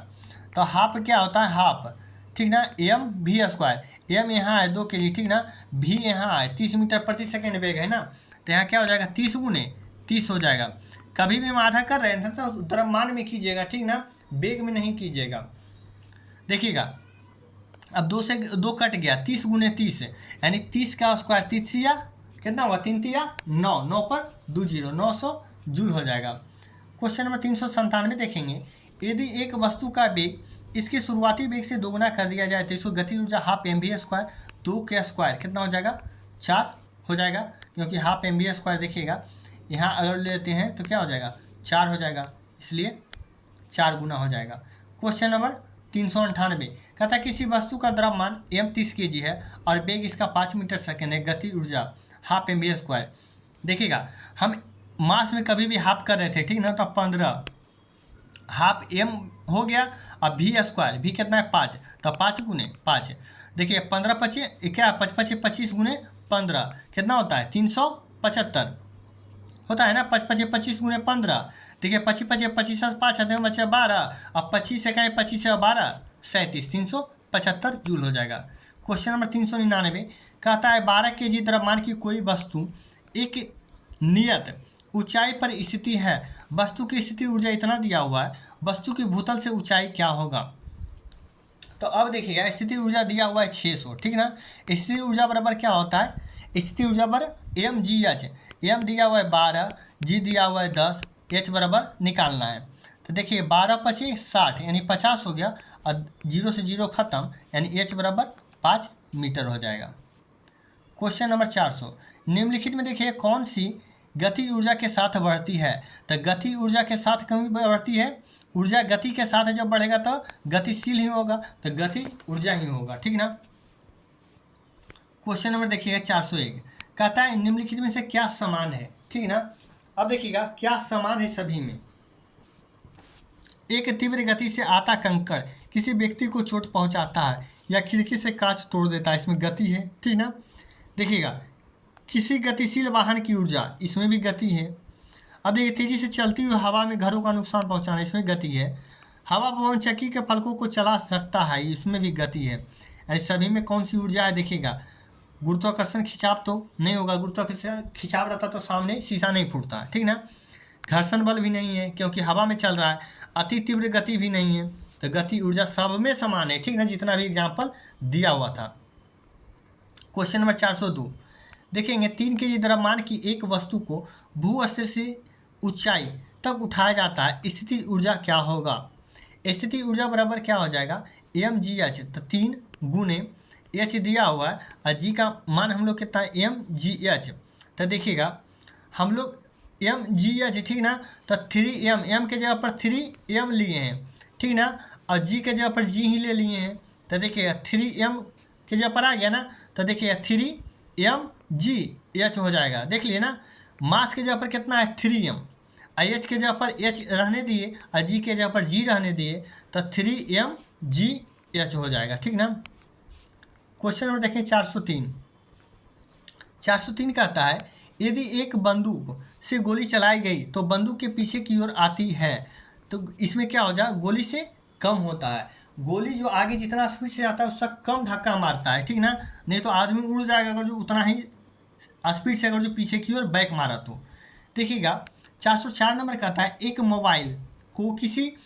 तो हाफ क्या होता है हाफ, ठीक ना, एम भी स्क्वायर, एम यहाँ है 2 केजी, ठीक ना, भी यहाँ है 30 मीटर प्रति सेकेंड वेग है ना, तो यहाँ क्या हो जाएगा 30 गुने 30 हो जाएगा। कभी भी हम आधा कर रहे हैं तो द्रव्यमान में कीजिएगा, ठीक ना, वेग में नहीं कीजिएगा। देखिएगा अब 2 से 2 कट गया, 30 गुने 30 यानी 30 का स्क्वायर 30 या कितना हुआ 3 या 9, 9 पर 2 जीरो 900 जूल हो जाएगा। क्वेश्चन नंबर 397 देखेंगे, यदि एक वस्तु का वेग इसके शुरुआती वेग से दोगुना कर दिया जाए तो इसको गति ऊर्जा हाफ एम भी स्क्वायर, 2 के स्क्वायर कितना हो जाएगा 4 हो जाएगा, क्योंकि हाफ एम भी स्क्वायर देखिएगा यहाँ अगर लेते हैं तो क्या हो जाएगा 4 हो जाएगा, इसलिए 4 गुना हो जाएगा। क्वेश्चन नंबर 398 कहता है किसी वस्तु का द्रव्यमान एम 30 केजी है और वेग इसका 5 मीटर सेकेंड है, गति ऊर्जा हाफ एम भी स्क्वायर। देखिएगा हम मास में कभी भी हाफ कर रहे थे, ठीक ना, तो 15 हाफ एम हो गया, अब भी स्क्वायर भी कितना है 5, तो 5 गुने 5, देखिए 15 पचे क्या 5 पचे 25 गुने 15 कितना होता है 375 होता है ना, 5 पचे 25 गुने 15, देखिए 25 पचे 25 से 5 हाथ में बचे 12, अब 25 से कहें 25 से 12 37 375 जूल हो जाएगा। क्वेश्चन नंबर 399 कहता है 12 केजी द्रव्यमान की कोई वस्तु एक नियत ऊंचाई पर स्थिति है, वस्तु की स्थिति ऊर्जा इतना दिया हुआ है, वस्तु की भूतल से ऊंचाई क्या होगा। तो अब देखिएगा स्थिति ऊर्जा दिया हुआ है 600, ठीक ना, स्थिति ऊर्जा बराबर क्या होता है, स्थिति ऊर्जा बराबर एम जी एच, एम दिया हुआ है 12, जी दिया हुआ है 10, एच बराबर निकालना है। तो देखिए 12 पचे 60 यानी 50 हो गया, और 0 से 0 खत्म यानी एच बराबर 5 मीटर हो जाएगा। क्वेश्चन नंबर 400 निम्नलिखित में देखिए कौन सी गति ऊर्जा के साथ बढ़ती है। तो गति ऊर्जा के साथ क्यों बढ़ती है, ऊर्जा गति के साथ जब बढ़ेगा तो गतिशील ही होगा, तो गति ऊर्जा ही होगा, ठीक ना। क्वेश्चन नंबर देखिएगा 401 कहता है निम्नलिखित में से क्या समान है, ठीक ना। अब देखिएगा क्या समान है सभी में, एक तीव्र गति से आता कंकड़ किसी व्यक्ति को चोट पहुंचाता है या खिड़की से कांच तोड़ देता है, इसमें गति है, ठीक ना। देखिएगा किसी गतिशील वाहन की ऊर्जा, इसमें भी गति है। अब देखिए तेजी से चलती हुई हवा में घरों का नुकसान पहुंचाना, इसमें गति है। हवा पवन चक्की के फलकों को चला सकता है, इसमें भी गति है। यानी सभी में कौन सी ऊर्जा है, देखिएगा गुरुत्वाकर्षण खिंचाव तो नहीं होगा, गुरुत्वाकर्षण खिंचाव रहता तो सामने शीशा नहीं फूटता, ठीक ना। घर्षण बल भी नहीं है क्योंकि हवा में चल रहा है, अति तीव्र गति भी नहीं है, तो गति ऊर्जा सब में समान है, ठीक ना, जितना भी एग्जाम्पल दिया हुआ था। क्वेश्चन नंबर 402 देखेंगे 3 केजी द्रव्यमान की एक वस्तु को भूस्तर से ऊंचाई तक उठाया जाता है, स्थिति ऊर्जा क्या होगा। स्थिति ऊर्जा बराबर क्या हो जाएगा एम जी एच, तो 3 गुने एच दिया हुआ है और जी का मान हम लोग कितना है एम जी एच, तो देखिएगा हम लोग mgh, ठीक ना, तो 3m, m के जगह पर 3m लिए हैं, ठीक ना, और g के जगह पर g ही ले लिए हैं। तो देखिएगा 3m के जगह पर आ गया ना, तो देखिएगा 3mgh हो जाएगा। देख लिए ना, मास के जगह पर कितना है 3m, h के जगह पर h रहने दिए और g के जगह पर g रहने दिए, तो 3mgh हो जाएगा, ठीक ना। क्वेश्चन नंबर देखें 403। 403 कहता है यदि एक बंदूक से गोली चलाई गई तो बंदूक के पीछे की ओर आती है, तो इसमें क्या हो जाए, गोली से कम होता है। गोली जो आगे जितना स्पीड से आता है उसका कम धक्का मारता है, ठीक ना, नहीं तो आदमी उड़ जाएगा अगर जो उतना ही स्पीड से अगर जो पीछे की ओर बैक मारा तो। देखिएगा 404 नंबर कहता है एक मोबाइल को किसी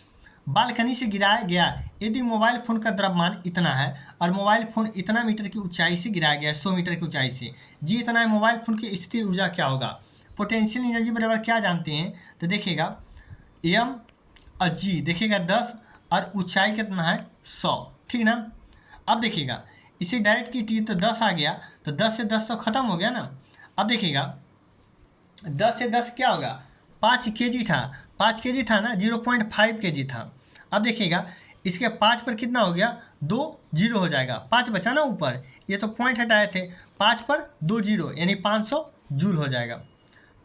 बालकनी से गिराया गया, यदि मोबाइल फ़ोन का द्रव्यमान इतना है और मोबाइल फ़ोन इतना मीटर की ऊंचाई से गिराया गया है, 100 मीटर की ऊंचाई से, जी इतना है, मोबाइल फ़ोन की स्थिर ऊर्जा क्या होगा। पोटेंशियल एनर्जी बराबर क्या जानते हैं, तो देखिएगा एम और जी, देखिएगा 10 और ऊंचाई कितना है 100, ठीक ना। अब देखिएगा इसे डायरेक्ट की टी तो 10 आ गया, तो 10 से 10 तो ख़त्म हो गया ना। अब देखिएगा 10 से 10 क्या होगा, 5 kg था, 5 kg था ना, 0.5 kg था। अब देखिएगा इसके 5 पर कितना हो गया, 2 जीरो हो जाएगा, 5 बचा ना ऊपर, ये तो पॉइंट हटाए थे, 5 पर 2 जीरो यानी 500 जूल हो जाएगा।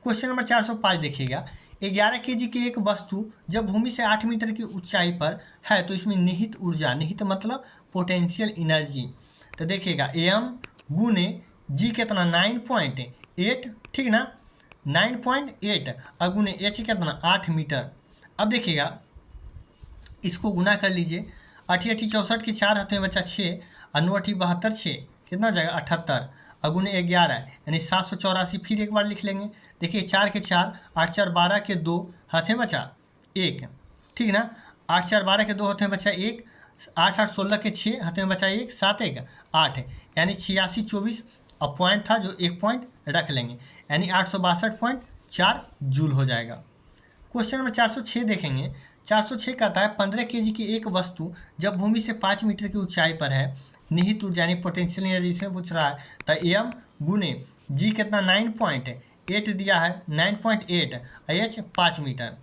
क्वेश्चन नंबर 405 देखिएगा 11 kg की एक वस्तु जब भूमि से 8 मीटर की ऊंचाई पर है तो इसमें निहित ऊर्जा, निहित मतलब पोटेंशियल एनर्जी, तो देखिएगा एम गुने जी कितना 9.8, ठीक ना, 9.8 और गुने एच कितना 8 मीटर। अब देखिएगा इसको गुना कर लीजिए, 8 8 64 की 4 हाथ में बचा 6 और 9 8 72 6 कितना हो जाएगा 78 और गुने 11 यानी 784। फिर एक बार लिख लेंगे, देखिए 4 के 4, 8 4 12 के 2 हाथ में बचा 1, ठीक ना, 8 4 12 के 2 हाथ में बचा 1, 8 8 16 के 6 हाथ में बचा 1, 7 1 8 यानी 86 24 और पॉइंट था जो 1 पॉइंट रख लेंगे यानी 862.4 जूल हो जाएगा। क्वेश्चन नंबर 406 देखेंगे, 406 कहता है 15 kg की एक वस्तु जब भूमि से 5 मीटर की ऊंचाई पर है, निहित ऊर्जा यानी पोटेंशियल एनर्जी से पूछ रहा है, तो एम गुने जी कितना 9.8 दिया है, 9.8 एच 5 मीटर।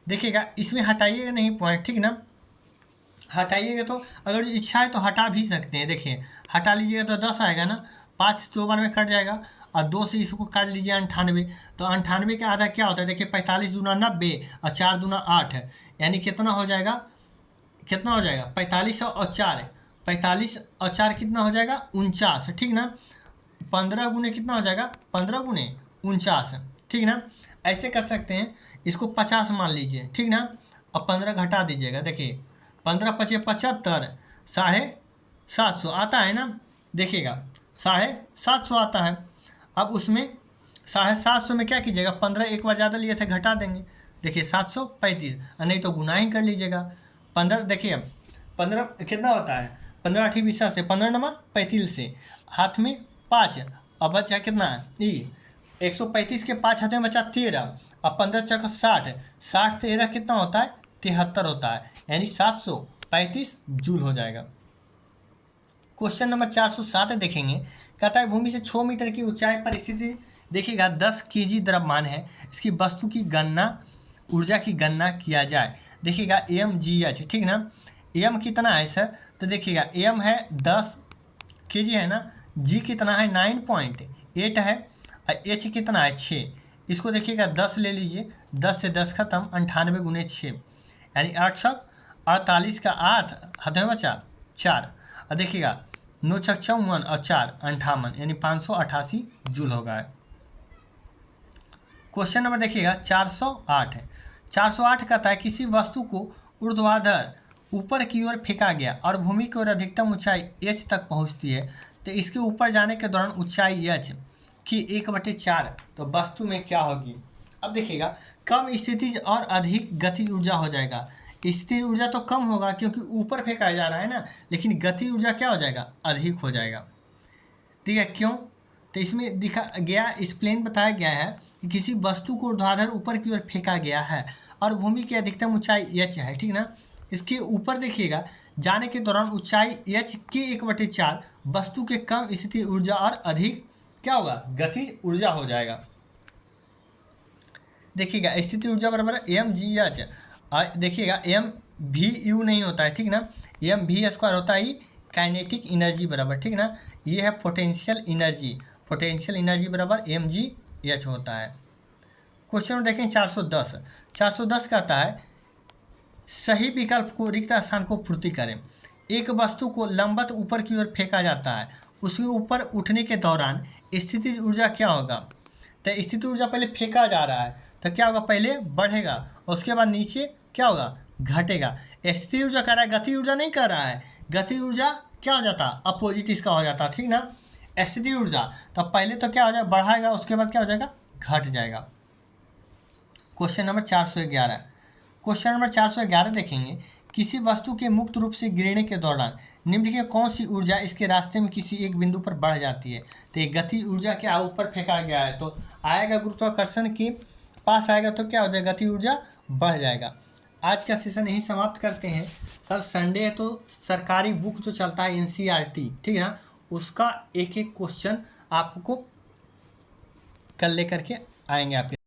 देखिएगा इसमें हटाइएगा नहीं पॉइंट, ठीक ना, हटाइएगा तो अगर इच्छा है तो हटा भी सकते हैं। देखिए हटा लीजिएगा तो 10 आएगा ना, 5 2 बार में कट जाएगा और 2 से इसको काट लीजिए 98, तो 98 के आधा क्या होता है, देखिए 45 दूना 90 और 4 दूना 8 यानी कितना हो जाएगा, कितना हो जाएगा 45 और 4, 45 और 4 कितना हो जाएगा 49, ठीक ना। 15 गुने कितना हो जाएगा 15 गुने 49, ठीक ना। ऐसे कर सकते हैं, इसको 50 मान लीजिए, ठीक ना, और 15 घटा दीजिएगा, देखिए 15 पचे 75, 750 आता है ना, देखिएगा 750 आता है। अब उसमें 750 में क्या कीजिएगा, 15 एक बार ज़्यादा लिए थे घटा देंगे, देखिए 735 और नहीं तो गुना ही कर लीजिएगा। 15 देखिए 15 कितना होता है, 15 8 20 से 15 नमा 35 से हाथ में 5 और बचा कितना ई 135 के 5 हाथ में बचा 13 और 15 चक 60, 60 13 कितना होता है 73 होता है यानी 735 जूल हो जाएगा। क्वेश्चन नंबर 407 देखेंगे, कहता है भूमि से 6 मीटर की ऊंचाई पर स्थिति, देखिएगा 10 kg द्रव्यमान है, इसकी वस्तु की गणना, ऊर्जा की गणना किया जाए। देखिएगा एम जी एच, ठीक ना, एम कितना है सर, तो देखिएगा एम है 10 kg है ना, जी कितना है 9.8 है और एच कितना है 6, इसको देखिएगा 10 ले लीजिए, 10 से 10 खत्म, 98 गुने 6 यानी 8 छक 48 का 8 हाथ में बचा 4 और देखिएगा 9 छक 54 और 4 58 यानी 588 जूल होगा। क्वेश्चन नंबर देखिएगा 408 है, 408 कहता है किसी वस्तु को ऊर्ध्वाधर ऊपर की ओर फेंका गया और भूमि की ओर अधिकतम ऊंचाई h तक पहुंचती है, तो इसके ऊपर जाने के दौरान ऊंचाई h की 1/4 तो वस्तु में क्या होगी। अब देखिएगा कम स्थितिज और अधिक गति ऊर्जा हो जाएगा, स्थिर ऊर्जा तो कम होगा क्योंकि ऊपर फेंका जा रहा है ना, लेकिन गति ऊर्जा क्या हो जाएगा अधिक हो जाएगा, ठीक है। क्यों, तो इसमें दिखा गया एक्सप्लेन बताया गया है कि किसी वस्तु को ऊर्ध्वाधर ऊपर की ओर फेंका गया है और भूमि की अधिकतम ऊंचाई h है, ठीक ना, इसके ऊपर देखिएगा जाने के दौरान ऊंचाई h के 1/4 वस्तु के कम स्थिति ऊर्जा और अधिक क्या होगा, गतिज ऊर्जा हो जाएगा। देखिएगा स्थिति ऊर्जा बराबर mgh, देखिएगा एम वी यू नहीं होता है, ठीक ना, एम वी स्क्वायर होता है काइनेटिक एनर्जी बराबर, ठीक ना, ये है पोटेंशियल एनर्जी, पोटेंशियल एनर्जी बराबर mgh होता है। क्वेश्चन में देखें 410 कहता है सही विकल्प को रिक्त स्थान को पूर्ति करें। एक वस्तु को लंबवत ऊपर की ओर फेंका जाता है, उसके ऊपर उठने के दौरान स्थितिज ऊर्जा क्या होगा। तो स्थिति ऊर्जा पहले फेंका जा रहा है तो क्या होगा, पहले बढ़ेगा और उसके बाद नीचे क्या होगा, घटेगा। स्थिति ऊर्जा कर रहा है, गति ऊर्जा नहीं कर रहा है। गति ऊर्जा क्या हो जाता, अपोजिट इसका हो जाता, ठीक ना। स्थिति ऊर्जा तो पहले तो क्या हो जाएगा, बढ़ाएगा, उसके बाद क्या हो जाएगा, घट जाएगा। क्वेश्चन नंबर 411, क्वेश्चन नंबर 411 देखेंगे, किसी वस्तु के मुक्त रूप से गिरने के दौरान निम्नलिखित कौन सी ऊर्जा इसके रास्ते में किसी एक बिंदु पर बढ़ जाती है। तो ये गति ऊर्जा क्या ऊपर फेंका गया है तो आएगा गुरुत्वाकर्षण के पास आएगा तो क्या हो जाएगा, गति ऊर्जा बढ़ जाएगा। आज का सेशन यही समाप्त करते हैं। कल संडे है तो सरकारी बुक जो चलता है NCERT, ठीक है ना, उसका एक एक क्वेश्चन आपको कल लेकर के आएंगे आपके